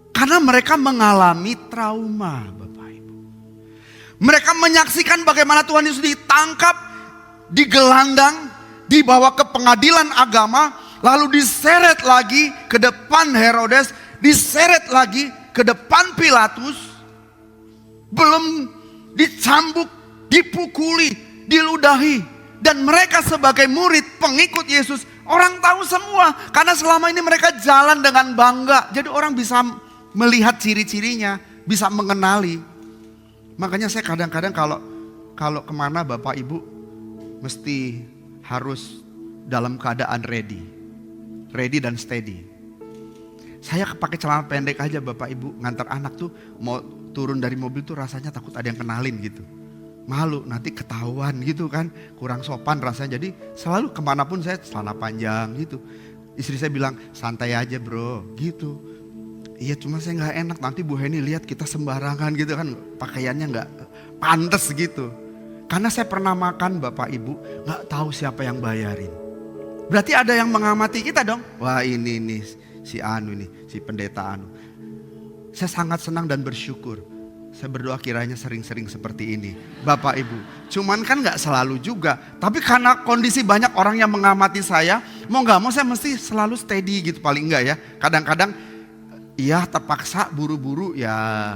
Karena mereka mengalami trauma, Bapak Ibu. Mereka menyaksikan bagaimana Tuhan Yesus ditangkap, digelandang, dibawa ke pengadilan agama, lalu diseret lagi ke depan Herodes, diseret lagi ke depan Pilatus, belum dicambuk, dipukuli, diludahi. Dan mereka sebagai murid pengikut Yesus, orang tahu semua, karena selama ini mereka jalan dengan bangga. Jadi orang bisa melihat ciri-cirinya, bisa mengenali. Makanya saya kadang-kadang kalau kemana Bapak Ibu mesti harus dalam keadaan ready dan steady. Saya pakai celana pendek aja Bapak Ibu, ngantar anak tuh mau turun dari mobil tuh rasanya takut ada yang kenalin gitu. Malu nanti ketahuan gitu kan, kurang sopan rasanya. Jadi selalu kemanapun saya celana panjang gitu. Istri saya bilang santai aja bro gitu. Iya cuma saya gak enak nanti Bu Heni lihat kita sembarangan gitu kan, pakaiannya gak pantas gitu. Karena saya pernah makan Bapak Ibu, gak tahu siapa yang bayarin. Berarti ada yang mengamati kita dong. Wah ini nih si Anu nih, si pendeta Anu. Saya sangat senang dan bersyukur. Saya berdoa kiranya sering-sering seperti ini Bapak Ibu. Cuman kan gak selalu juga. Tapi karena kondisi banyak orang yang mengamati saya, mau gak mau saya mesti selalu steady gitu paling enggak ya. Kadang-kadang iya terpaksa buru-buru ya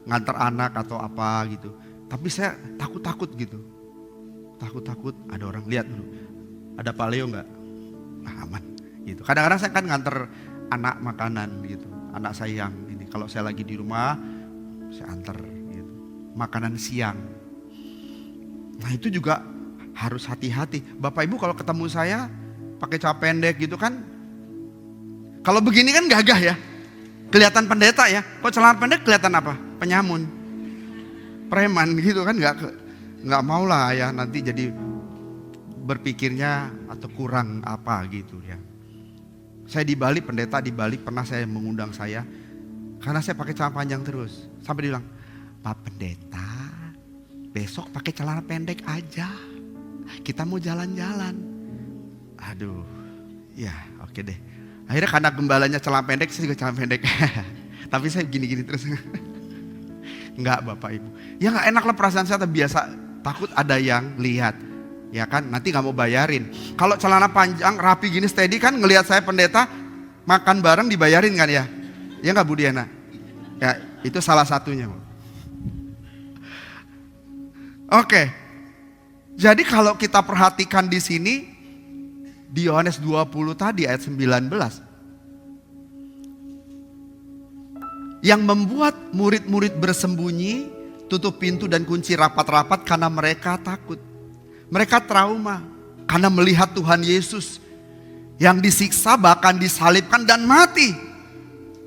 ngantar anak atau apa gitu. Tapi saya takut-takut gitu. Takut-takut ada orang lihat dulu. Ada Pak Leo enggak? Nah, aman gitu. Kadang-kadang saya kan nganter anak makanan gitu. Anak saya yang ini kalau saya lagi di rumah saya antar gitu. Makanan siang. Nah, itu juga harus hati-hati. Bapak Ibu kalau ketemu saya pakai celana pendek gitu kan. Kalau begini kan gagah ya. Kelihatan pendeta ya. Kok celana pendek kelihatan apa? Penyamun. Preman gitu kan, nggak mau lah ya nanti jadi berpikirnya atau kurang apa gitu ya. Saya di Bali, pendeta di Bali pernah saya mengundang saya karena saya pakai celana panjang terus. Sampai dia bilang, Pak Pendeta besok pakai celana pendek aja, kita mau jalan-jalan. Aduh ya oke deh. Akhirnya karena gembalanya celana pendek, saya juga celana pendek. Tapi saya gini-gini terus. Enggak Bapak Ibu. Ya gak enak lah perasaan saya biasa. Takut ada yang lihat. Ya kan, nanti gak mau bayarin. Kalau celana panjang, rapi gini, steady kan, ngelihat saya pendeta, makan bareng dibayarin kan ya. Ya gak Bu Diana? Ya itu salah satunya. Oke. Jadi kalau kita perhatikan di sini, di Yohanes 20 tadi ayat 19. Yang membuat murid-murid bersembunyi, tutup pintu dan kunci rapat-rapat karena mereka takut. Mereka trauma karena melihat Tuhan Yesus yang disiksa, bahkan disalibkan dan mati.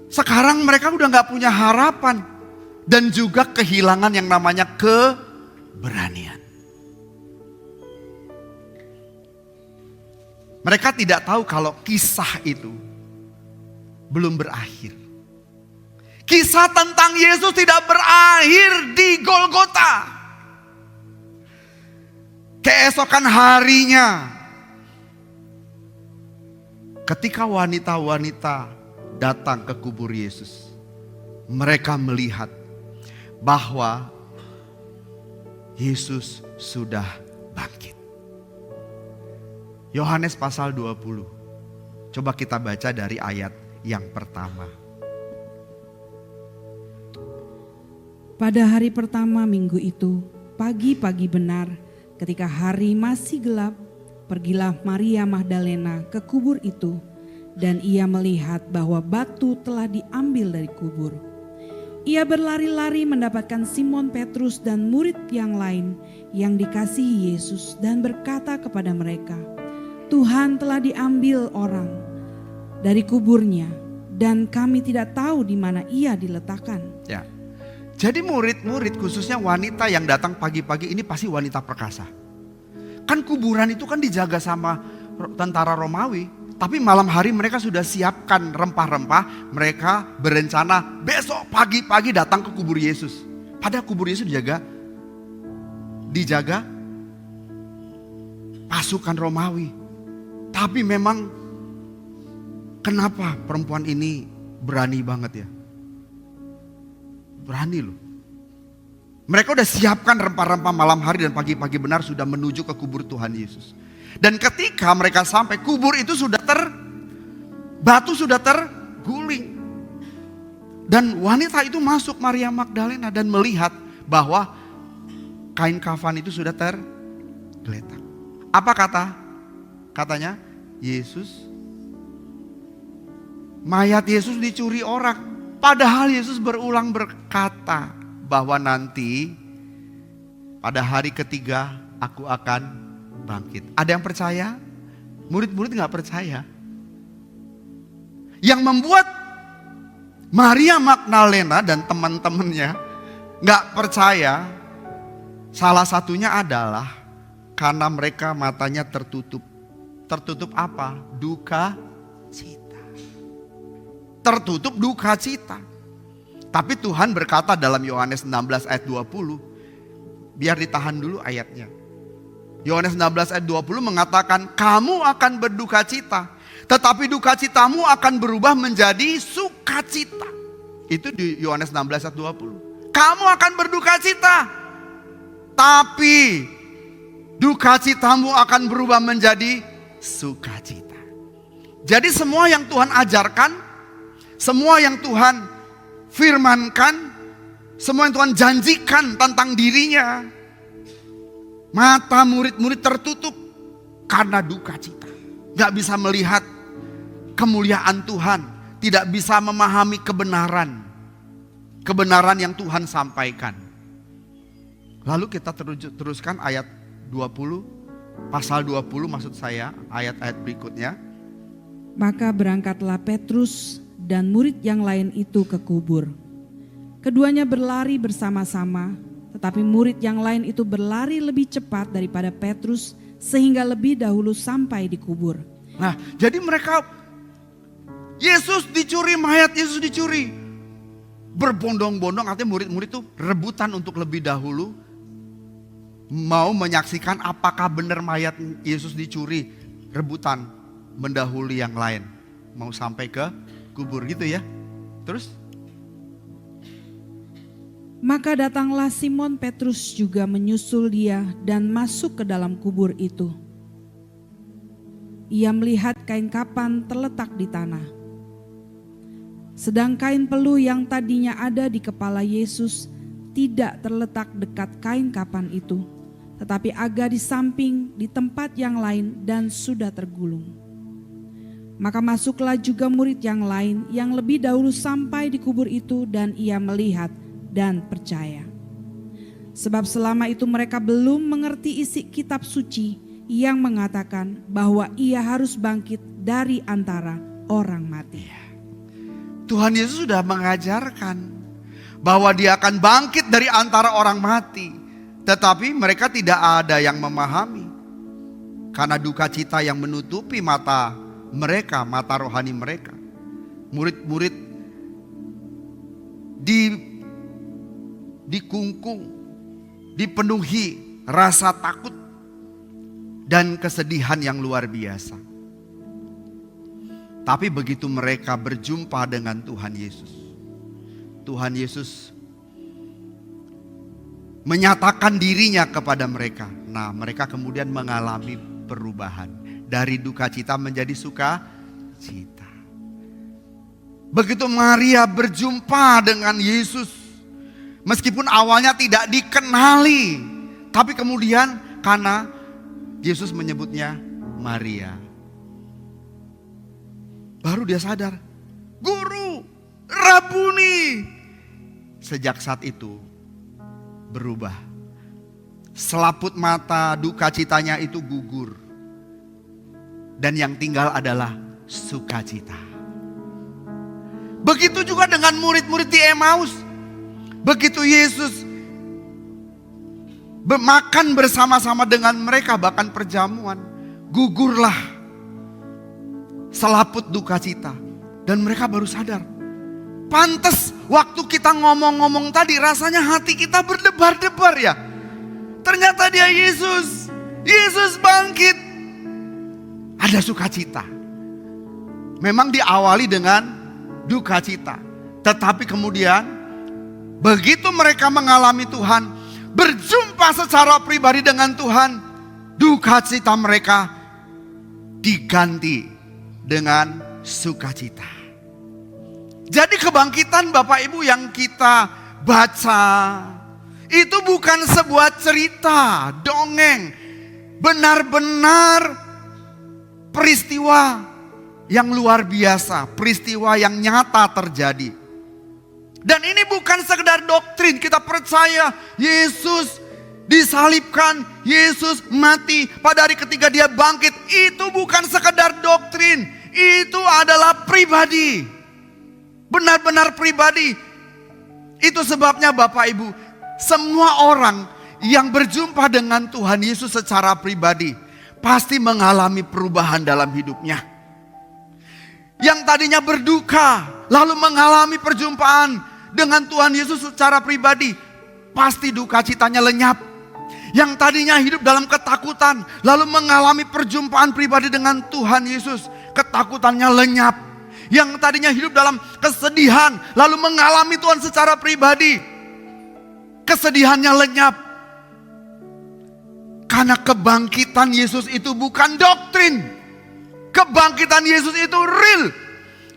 Sekarang mereka udah gak punya harapan. Dan juga kehilangan yang namanya keberanian. Mereka tidak tahu kalau kisah itu belum berakhir. Kisah tentang Yesus tidak berakhir di Golgota. Keesokan harinya, ketika wanita-wanita datang ke kubur Yesus, mereka melihat bahwa Yesus sudah bangkit. Yohanes pasal 20. Coba kita baca dari ayat yang pertama. Pada hari pertama minggu itu, pagi-pagi benar, ketika hari masih gelap, pergilah Maria Magdalena ke kubur itu, dan ia melihat bahwa batu telah diambil dari kubur. Ia berlari-lari mendapatkan Simon Petrus dan murid yang lain yang dikasihi Yesus dan berkata kepada mereka, Tuhan telah diambil orang dari kuburnya dan kami tidak tahu di mana ia diletakkan. Ya. Jadi murid-murid khususnya wanita yang datang pagi-pagi ini pasti wanita perkasa. Kan kuburan itu kan dijaga sama tentara Romawi. Tapi malam hari mereka sudah siapkan rempah-rempah. Mereka berencana besok pagi-pagi datang ke kubur Yesus. Padahal kubur Yesus dijaga pasukan Romawi. Tapi memang kenapa perempuan ini berani banget ya? Berani loh. Mereka udah siapkan rempah-rempah malam hari dan pagi-pagi benar sudah menuju ke kubur Tuhan Yesus. Dan ketika mereka sampai, kubur itu batu sudah terguling. Dan wanita itu masuk, Maria Magdalena, dan melihat bahwa kain kafan itu sudah tergeletak. Apa katanya? Mayat Yesus dicuri orang. Padahal Yesus berulang berkata bahwa nanti pada hari ketiga aku akan bangkit. Ada yang percaya? Murid-murid gak percaya. Yang membuat Maria Magdalena dan teman-temannya gak percaya, salah satunya adalah karena mereka matanya tertutup. Tertutup apa? Duka cita. Tertutup duka cita. Tapi Tuhan berkata dalam Yohanes 16 ayat 20. Biar ditahan dulu ayatnya. Yohanes 16 ayat 20 mengatakan, kamu akan berduka cita, tetapi duka citamu akan berubah menjadi sukacita. Itu di Yohanes 16 ayat 20. Kamu akan berduka cita, tapi duka citamu akan berubah menjadi sukacita. Jadi semua yang Tuhan ajarkan, semua yang Tuhan firmankan, semua yang Tuhan janjikan tentang dirinya, mata murid-murid tertutup karena duka cita. Gak bisa melihat kemuliaan Tuhan, tidak bisa memahami kebenaran yang Tuhan sampaikan. Lalu kita teruskan ayat 20, pasal 20 maksud saya, ayat-ayat berikutnya. Maka berangkatlah Petrus dan murid yang lain itu ke kubur. Keduanya berlari bersama-sama, tetapi murid yang lain itu berlari lebih cepat daripada Petrus sehingga lebih dahulu sampai di kubur. Nah, jadi mereka, Yesus dicuri, mayat Yesus dicuri. Berbondong-bondong, artinya murid-murid itu rebutan untuk lebih dahulu mau menyaksikan apakah benar mayat Yesus dicuri. Rebutan mendahului yang lain. mau sampai ke kubur gitu ya. Terus? Maka datanglah Simon Petrus juga menyusul dia dan masuk ke dalam kubur itu. Ia melihat kain kapan terletak di tanah. Sedang kain pelu yang tadinya ada di kepala Yesus tidak terletak dekat kain kapan itu, tetapi agak di samping di tempat yang lain dan sudah tergulung. Maka masuklah juga murid yang lain yang lebih dahulu sampai di kubur itu, dan ia melihat dan percaya. Sebab selama itu mereka belum mengerti isi kitab suci yang mengatakan bahwa ia harus bangkit dari antara orang mati. Tuhan Yesus sudah mengajarkan bahwa dia akan bangkit dari antara orang mati. Tetapi mereka tidak ada yang memahami. Karena duka cita yang menutupi mata mereka, mata rohani mereka. Murid-murid dikungkung, dipenuhi rasa takut dan kesedihan yang luar biasa. Tapi begitu mereka berjumpa dengan Tuhan Yesus menyatakan dirinya kepada mereka. Nah, mereka kemudian mengalami perubahan dari duka cita menjadi sukacita. Begitu Maria berjumpa dengan Yesus, meskipun awalnya tidak dikenali, tapi kemudian karena Yesus menyebutnya Maria, baru dia sadar, Guru, Rabuni. Sejak saat itu berubah. Selaput mata duka citanya itu gugur. Dan yang tinggal adalah sukacita. Begitu juga dengan murid-murid di Emmaus. Begitu Yesus makan bersama-sama dengan mereka, bahkan perjamuan, gugurlah selaput duka cita. Dan mereka baru sadar, pantes waktu kita ngomong-ngomong tadi rasanya hati kita berdebar-debar ya. Ternyata dia Yesus bangkit. Ada sukacita. Memang diawali dengan duka cita, tetapi kemudian begitu mereka mengalami Tuhan, berjumpa secara pribadi dengan Tuhan, duka cita mereka diganti dengan sukacita. Jadi kebangkitan Bapak Ibu yang kita baca itu bukan sebuah cerita, dongeng. Benar-benar peristiwa yang luar biasa, peristiwa yang nyata terjadi. Dan ini bukan sekedar doktrin, kita percaya Yesus disalibkan, Yesus mati, pada hari ketiga dia bangkit. Itu bukan sekedar doktrin, itu adalah pribadi. Benar-benar pribadi. Itu sebabnya Bapak Ibu, semua orang yang berjumpa dengan Tuhan Yesus secara pribadi pasti mengalami perubahan dalam hidupnya. Yang tadinya berduka lalu mengalami perjumpaan dengan Tuhan Yesus secara pribadi, pasti duka citanya lenyap. Yang tadinya hidup dalam ketakutan lalu mengalami perjumpaan pribadi dengan Tuhan Yesus, ketakutannya lenyap. Yang tadinya hidup dalam kesedihan lalu mengalami Tuhan secara pribadi, kesedihannya lenyap. Karena kebangkitan Yesus itu bukan doktrin. Kebangkitan Yesus itu real.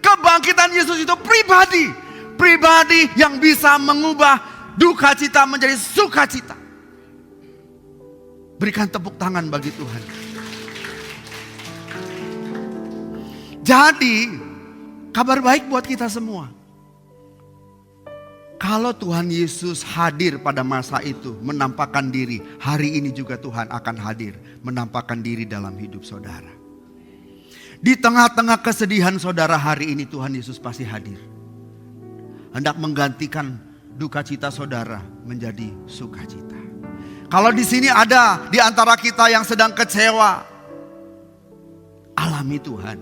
Kebangkitan Yesus itu pribadi. Pribadi yang bisa mengubah duka cita menjadi sukacita. Berikan tepuk tangan bagi Tuhan. Jadi, kabar baik buat kita semua. Kalau Tuhan Yesus hadir pada masa itu, menampakkan diri, hari ini juga Tuhan akan hadir, menampakkan diri dalam hidup saudara. Di tengah-tengah kesedihan saudara hari ini, Tuhan Yesus pasti hadir. Hendak menggantikan duka cita saudara menjadi sukacita. Kalau di sini ada di antara kita yang sedang kecewa, alami Tuhan.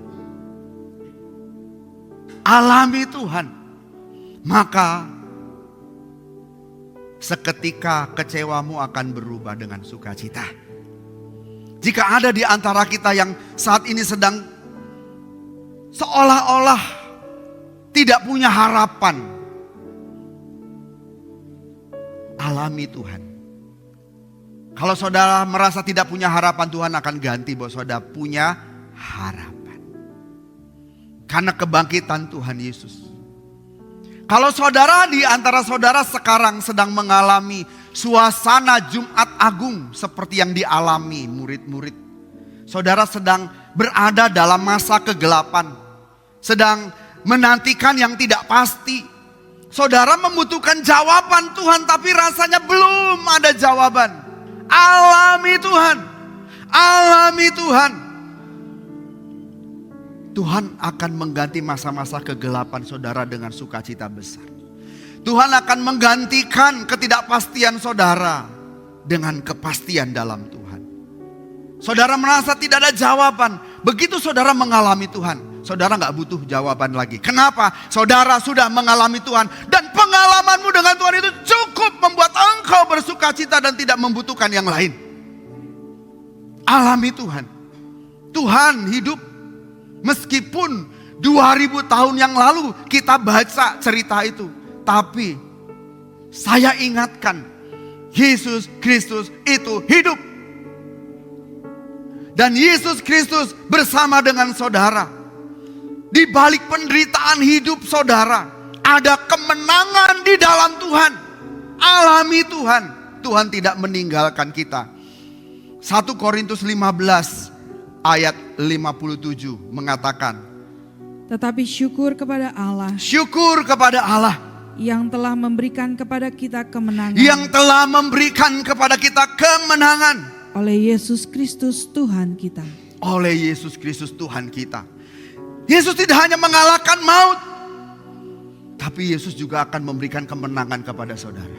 Alami Tuhan. Maka seketika kecewamu akan berubah dengan sukacita. Jika ada di antara kita yang saat ini sedang seolah-olah tidak punya harapan. Alami Tuhan. Kalau saudara merasa tidak punya harapan, Tuhan akan ganti bahwa saudara punya harapan. Karena kebangkitan Tuhan Yesus. Kalau saudara di antara saudara sekarang sedang mengalami suasana Jumat Agung seperti yang dialami murid-murid. Saudara sedang berada dalam masa kegelapan. Sedang menantikan yang tidak pasti. Saudara membutuhkan jawaban Tuhan tapi rasanya belum ada jawaban. Alami Tuhan. Alami Tuhan. Tuhan akan mengganti masa-masa kegelapan saudara dengan sukacita besar. Tuhan akan menggantikan ketidakpastian saudara dengan kepastian dalam Tuhan. Saudara merasa tidak ada jawaban. Begitu saudara mengalami Tuhan, saudara gak butuh jawaban lagi. Kenapa? Saudara sudah mengalami Tuhan. Dan pengalamanmu dengan Tuhan itu cukup membuat engkau bersukacita dan tidak membutuhkan yang lain. Alami Tuhan. Tuhan hidup. Meskipun 2000 tahun yang lalu kita baca cerita itu. Tapi saya ingatkan, Yesus Kristus itu hidup. Dan Yesus Kristus bersama dengan saudara. Di balik penderitaan hidup saudara, ada kemenangan di dalam Tuhan. Alami Tuhan. Tuhan tidak meninggalkan kita. 1 Korintus 15 ayat 57 mengatakan, Tetapi syukur kepada Allah. Syukur kepada Allah. Yang telah memberikan kepada kita kemenangan. Yang telah memberikan kepada kita kemenangan. Oleh Yesus Kristus Tuhan kita. Oleh Yesus Kristus Tuhan kita. Yesus tidak hanya mengalahkan maut, tapi Yesus juga akan memberikan kemenangan kepada saudara.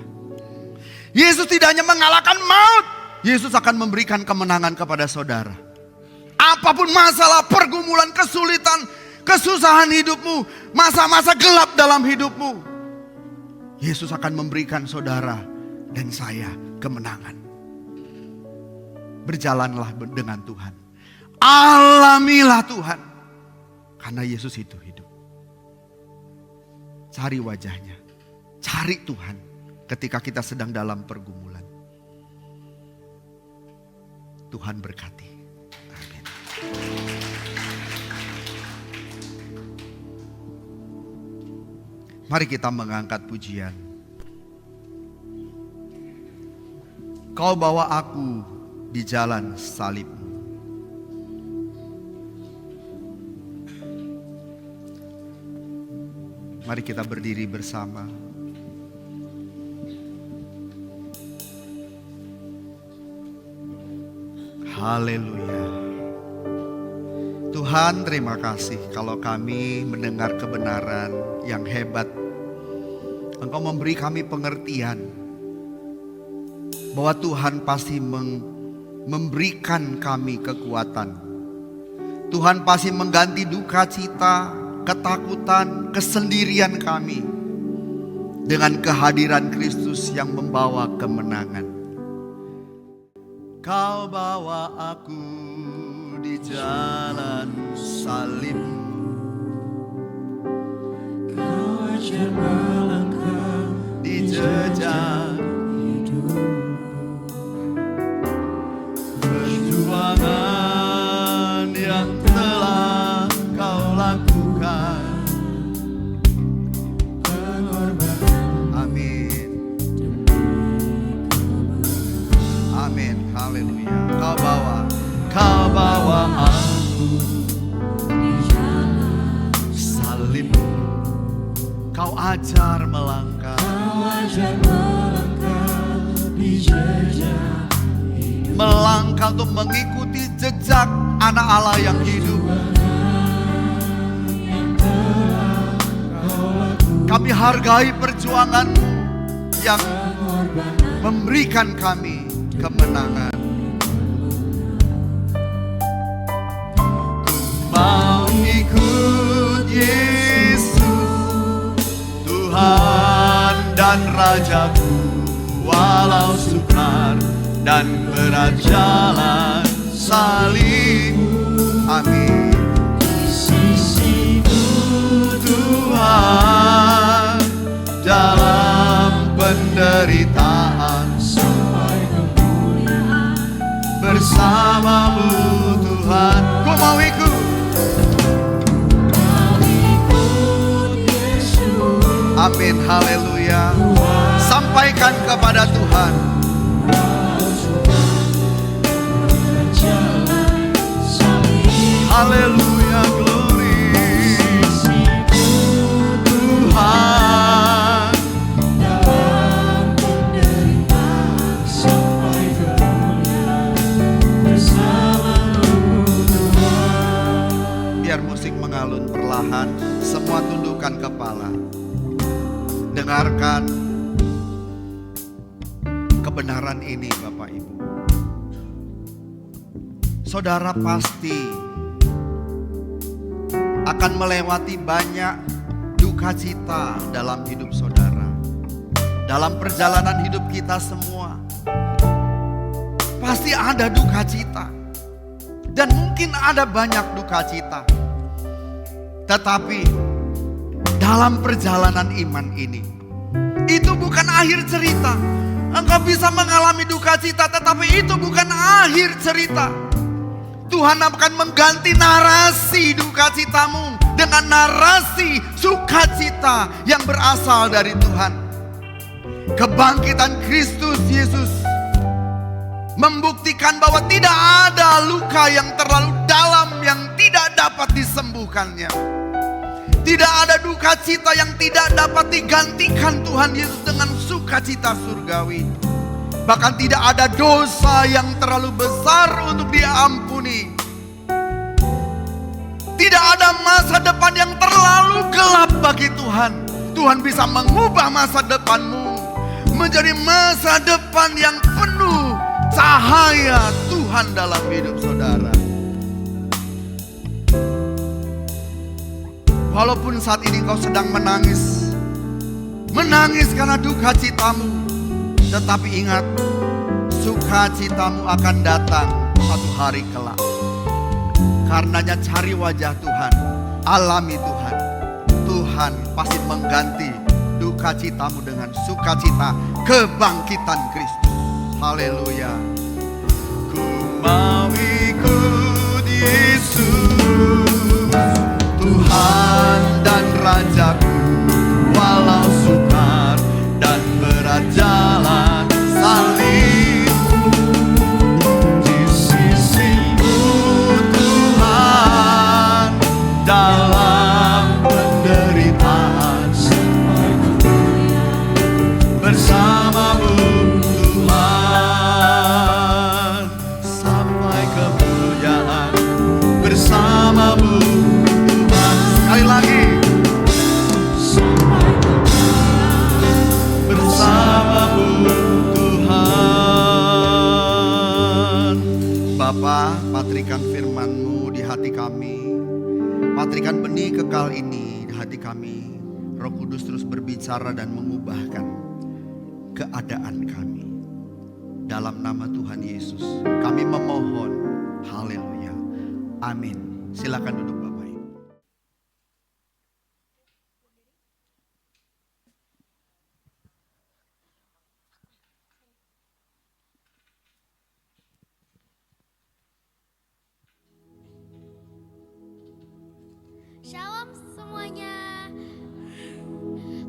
Yesus tidak hanya mengalahkan maut, Yesus akan memberikan kemenangan kepada saudara. Apapun masalah, pergumulan, kesulitan, kesusahan hidupmu, masa-masa gelap dalam hidupmu, Yesus akan memberikan saudara dan saya kemenangan. Berjalanlah dengan Tuhan. Alamilah Tuhan. Karena Yesus itu hidup. Cari wajahnya. Cari Tuhan ketika kita sedang dalam pergumulan. Tuhan berkati. Amin. Mari kita mengangkat pujian. Kau bawa aku di jalan salib-Mu. Mari kita berdiri bersama. Haleluya. Tuhan, terima kasih kalau kami mendengar kebenaran yang hebat. Engkau memberi kami pengertian bahwa Tuhan pasti memberikan kami kekuatan. Tuhan pasti mengganti duka cita, ketakutan, kesendirian kami dengan kehadiran Kristus yang membawa kemenangan. Kau bawa aku di jalan salib. Kau ajar melangkah di jejak perjuangan yang telah Kau lakukan. Amin. Amin. Haleluya. Kau bawa aku di jalan salib. Kau ajar melangkah. Di jejak. Melangkah untuk mengikuti jejak anak Allah yang hidup. Kami hargai perjuangan-Mu yang memberikan kami kemenangan. Mau ikut Yesus, Tuhan dan Rajaku, walau sukar dan berat jalan salib. Amin. Di sisi Amin, haleluya. Sampaikan kepada Tuhan. Haleluya, glory Tuhan. Biar musik mengalun perlahan, semua tundukkan kepala. Dengarkan kebenaran ini Bapak Ibu. Saudara pasti akan melewati banyak duka cita dalam hidup saudara. Dalam perjalanan hidup kita semua pasti ada duka cita. Dan mungkin ada banyak duka cita. Tetapi dalam perjalanan iman ini, itu bukan akhir cerita. Engkau bisa mengalami duka cita, tetapi itu bukan akhir cerita. Tuhan akan mengganti narasi duka citamu dengan narasi sukacita yang berasal dari Tuhan. Kebangkitan Kristus Yesus membuktikan bahwa tidak ada luka yang terlalu dalam yang tidak dapat disembuhkannya. Tidak ada duka cita yang tidak dapat digantikan Tuhan Yesus dengan sukacita surgawi. Bahkan tidak ada dosa yang terlalu besar untuk diampuni. Tidak ada masa depan yang terlalu gelap bagi Tuhan. Tuhan bisa mengubah masa depanmu menjadi masa depan yang penuh cahaya Tuhan dalam hidup saudara. Walaupun saat ini kau sedang menangis karena duka citamu, tetapi ingat, sukacitamu akan datang satu hari kelak. Karenanya cari wajah Tuhan, alami Tuhan. Tuhan pasti mengganti duka citamu dengan sukacita kebangkitan Kristus. Haleluya. Ku mau ikut Yesus, Tuhan dan Rajaku, walau sukar dan berat jalan salib. Di sisimu Tuhan, dalam penderitaan bersamamu Tuhan, sampai kemuliaan bersamamu. Sekali lagi, bersamamu Tuhan. Bapa, patrikan firman-Mu di hati kami. Patrikan benih kekal ini di hati kami. Roh Kudus terus berbicara dan mengubahkan keadaan kami. Dalam nama Tuhan Yesus kami memohon. Haleluya. Amin. Silakan duduk Bapak. Shalom semuanya.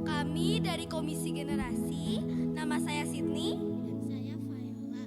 Kami dari Komisi Generasi, nama saya Sydney. Dan saya Viola.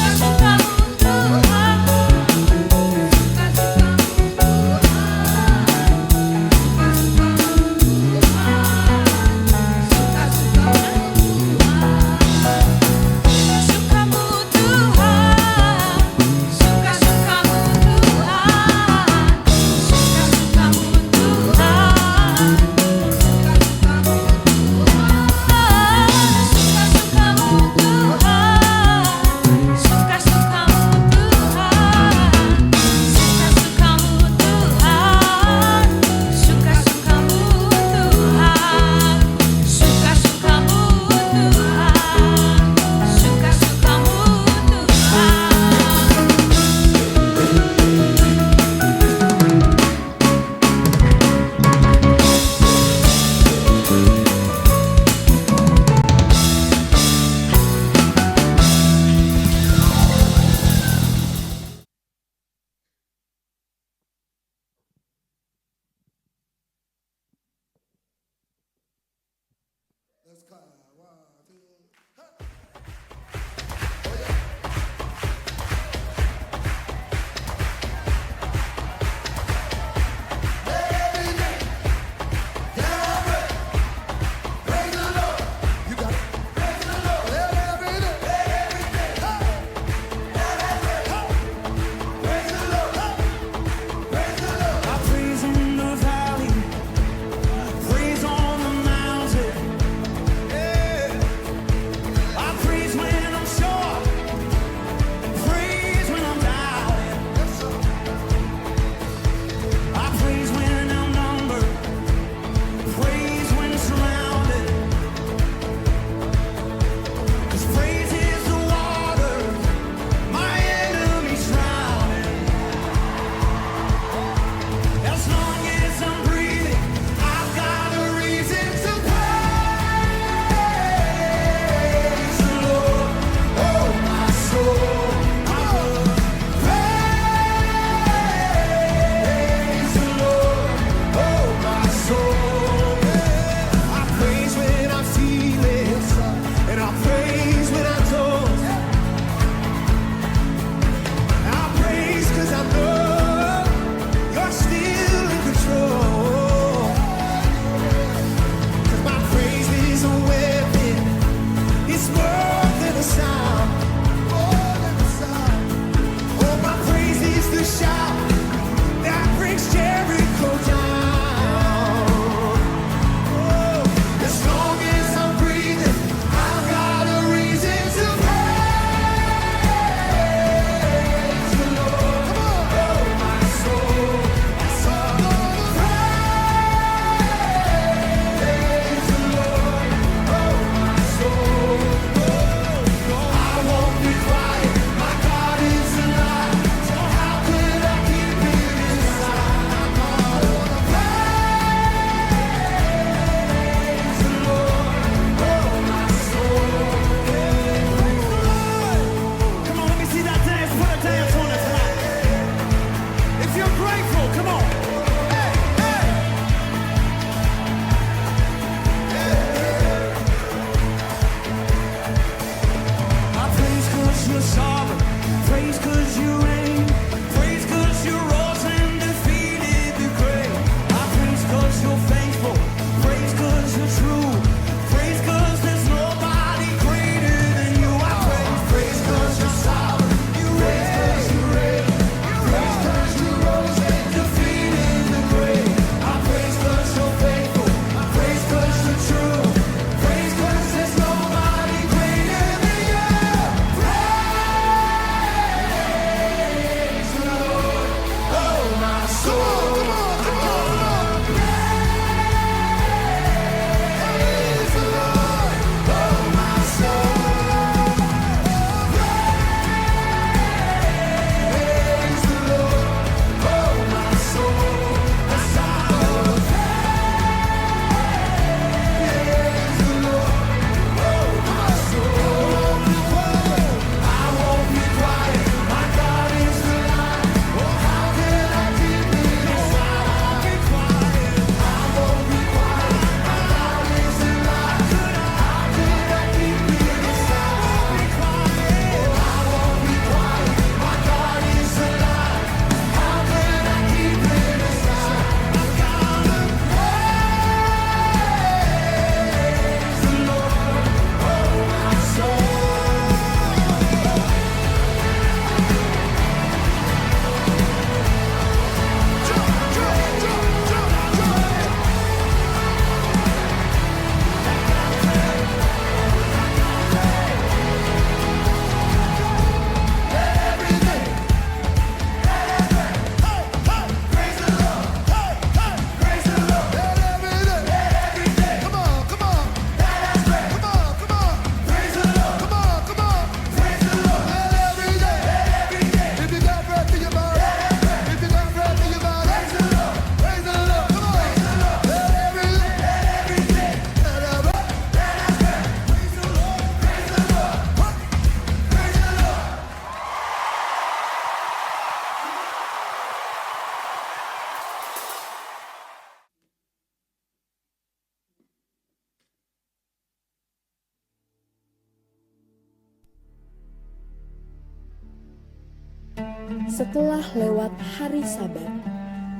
Setelah lewat hari Sabat,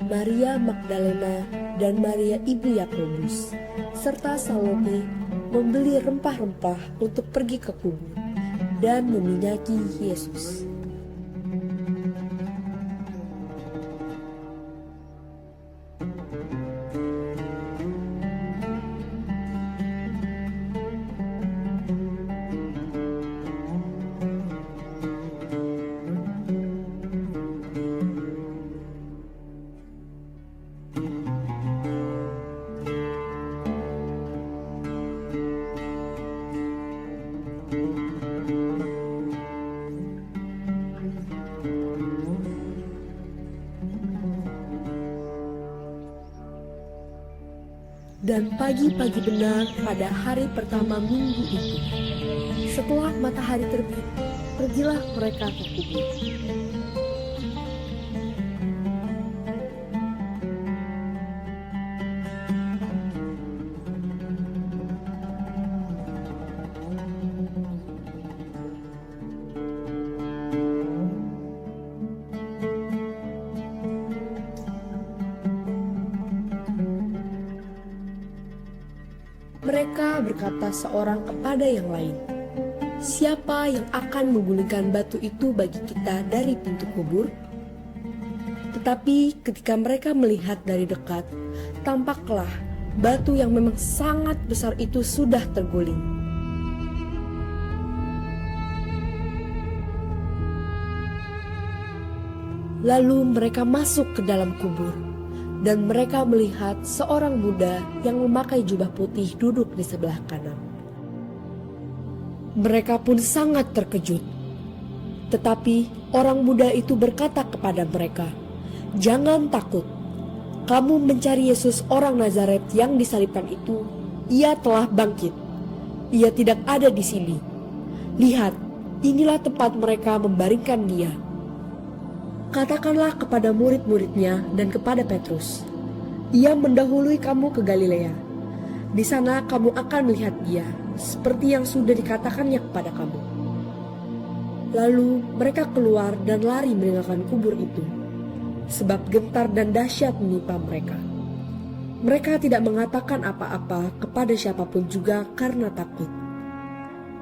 Maria Magdalena dan Maria ibu Yakobus serta Salome membeli rempah-rempah untuk pergi ke kubur dan meminyaki Yesus. Dan pagi-pagi benar pada hari pertama minggu itu, setelah matahari terbit, pergilah mereka ke kubur. Mereka berkata seorang kepada yang lain, "Siapa yang akan menggulingkan batu itu bagi kita dari pintu kubur?" Tetapi ketika mereka melihat dari dekat, tampaklah batu yang memang sangat besar itu sudah terguling. Lalu mereka masuk ke dalam kubur. Dan mereka melihat seorang muda yang memakai jubah putih duduk di sebelah kanan. Mereka pun sangat terkejut. Tetapi orang muda itu berkata kepada mereka, "Jangan takut. Kamu mencari Yesus orang Nazaret yang disalibkan itu. Ia telah bangkit. Ia tidak ada di sini. Lihat, inilah tempat mereka membaringkan dia. Katakanlah kepada murid-muridnya dan kepada Petrus, ia mendahului kamu ke Galilea. Di sana kamu akan melihat dia, seperti yang sudah dikatakannya kepada kamu." Lalu mereka keluar dan lari meninggalkan kubur itu, sebab gentar dan dahsyat menimpa mereka. Mereka tidak mengatakan apa-apa kepada siapapun juga karena takut.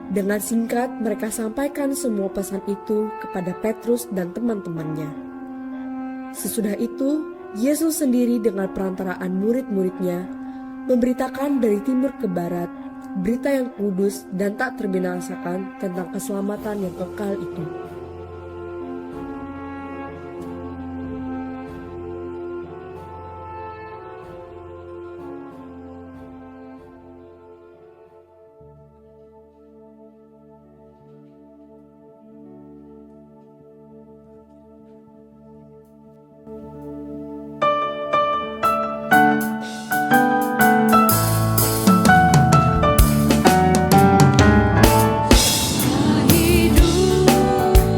Dengan singkat mereka sampaikan semua pesan itu kepada Petrus dan teman-temannya. Sesudah itu, Yesus sendiri dengan perantaraan murid-muridnya memberitakan dari timur ke barat berita yang kudus dan tak terbinasakan tentang keselamatan yang kekal itu. Hidup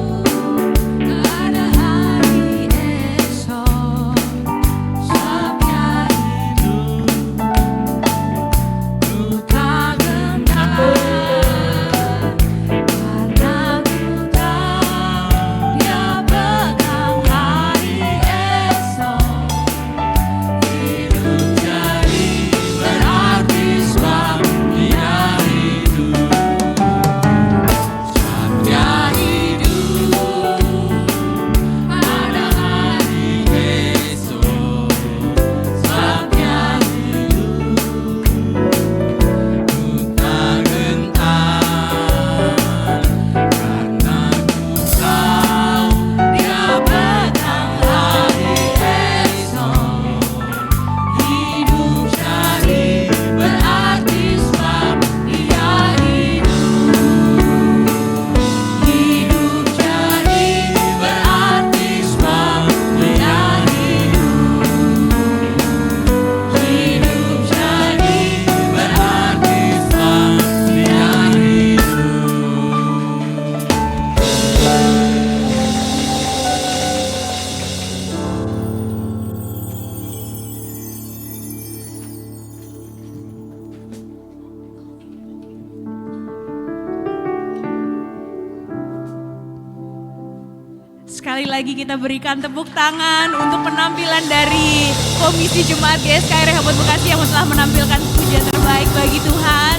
sekali lagi kita berikan tepuk tangan untuk penampilan dari Komisi Jemaat GSKI Rehoboth Bekasi yang telah menampilkan pujian terbaik bagi Tuhan.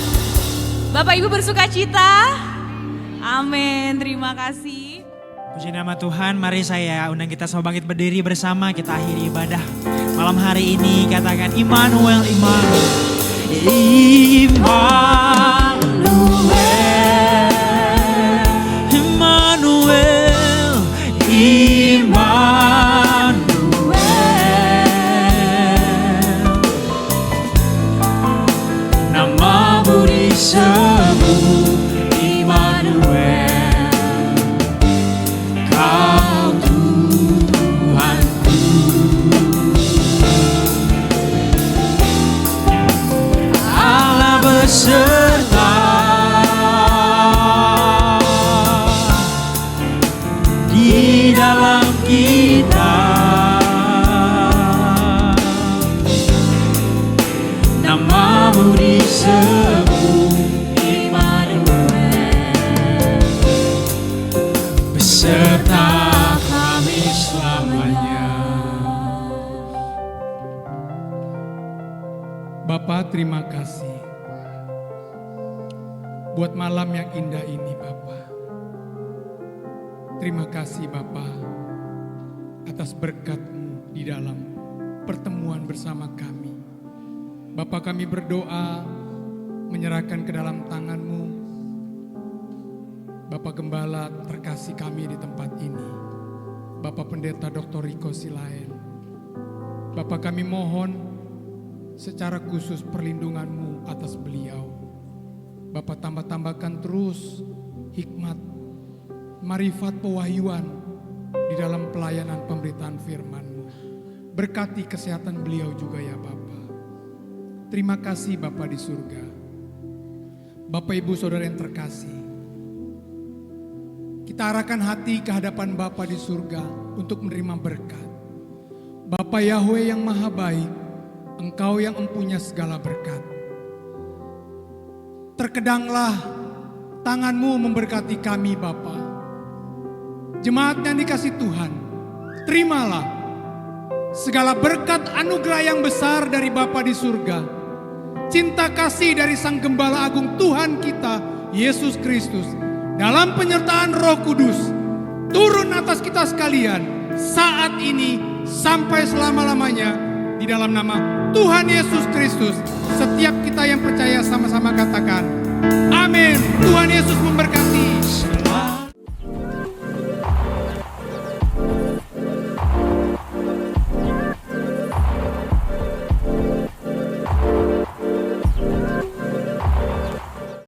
Bapak Ibu bersuka cita? Amin, terima kasih. Puji nama Tuhan, mari saya undang kita semua bangkit berdiri bersama, kita akhiri ibadah malam hari ini. Katakan Immanuel, Immanuel, Immanuel, Immanuel, namamu disebut Immanuel. Beserta di dalam kita, namamu disebut Immanuel, beserta kami selamanya. Bapa, terima kasih buat malam yang indah ini, Bapa. Terima kasih Bapa atas berkat-Mu di dalam pertemuan bersama kami. Bapa, kami berdoa menyerahkan ke dalam tangan-Mu Bapak Gembala terkasih kami di tempat ini, Bapak Pendeta Dr. Riko Silaen. Bapak, kami mohon secara khusus perlindungan-Mu atas beliau. Bapak, tambah-tambahkan terus hikmat, marifat, pewahyuan di dalam pelayanan pemberitaan firman-Mu. Berkati kesehatan beliau juga ya Bapak. Terima kasih Bapak di surga. Bapak Ibu Saudara yang terkasih, kita arahkan hati ke hadapan Bapak di surga untuk menerima berkat. Bapak Yahweh yang maha baik, Engkau yang empunya segala berkat. Terkedanglah tangan-Mu memberkati kami Bapa. Jemaat yang dikasih Tuhan, terimalah segala berkat anugerah yang besar dari Bapa di surga. Cinta kasih dari Sang Gembala Agung Tuhan kita, Yesus Kristus, dalam penyertaan Roh Kudus, turun atas kita sekalian saat ini sampai selama-lamanya di dalam nama Tuhan Yesus Kristus. Setiap kita yang percaya sama-sama katakan, amin. Tuhan Yesus memberkati.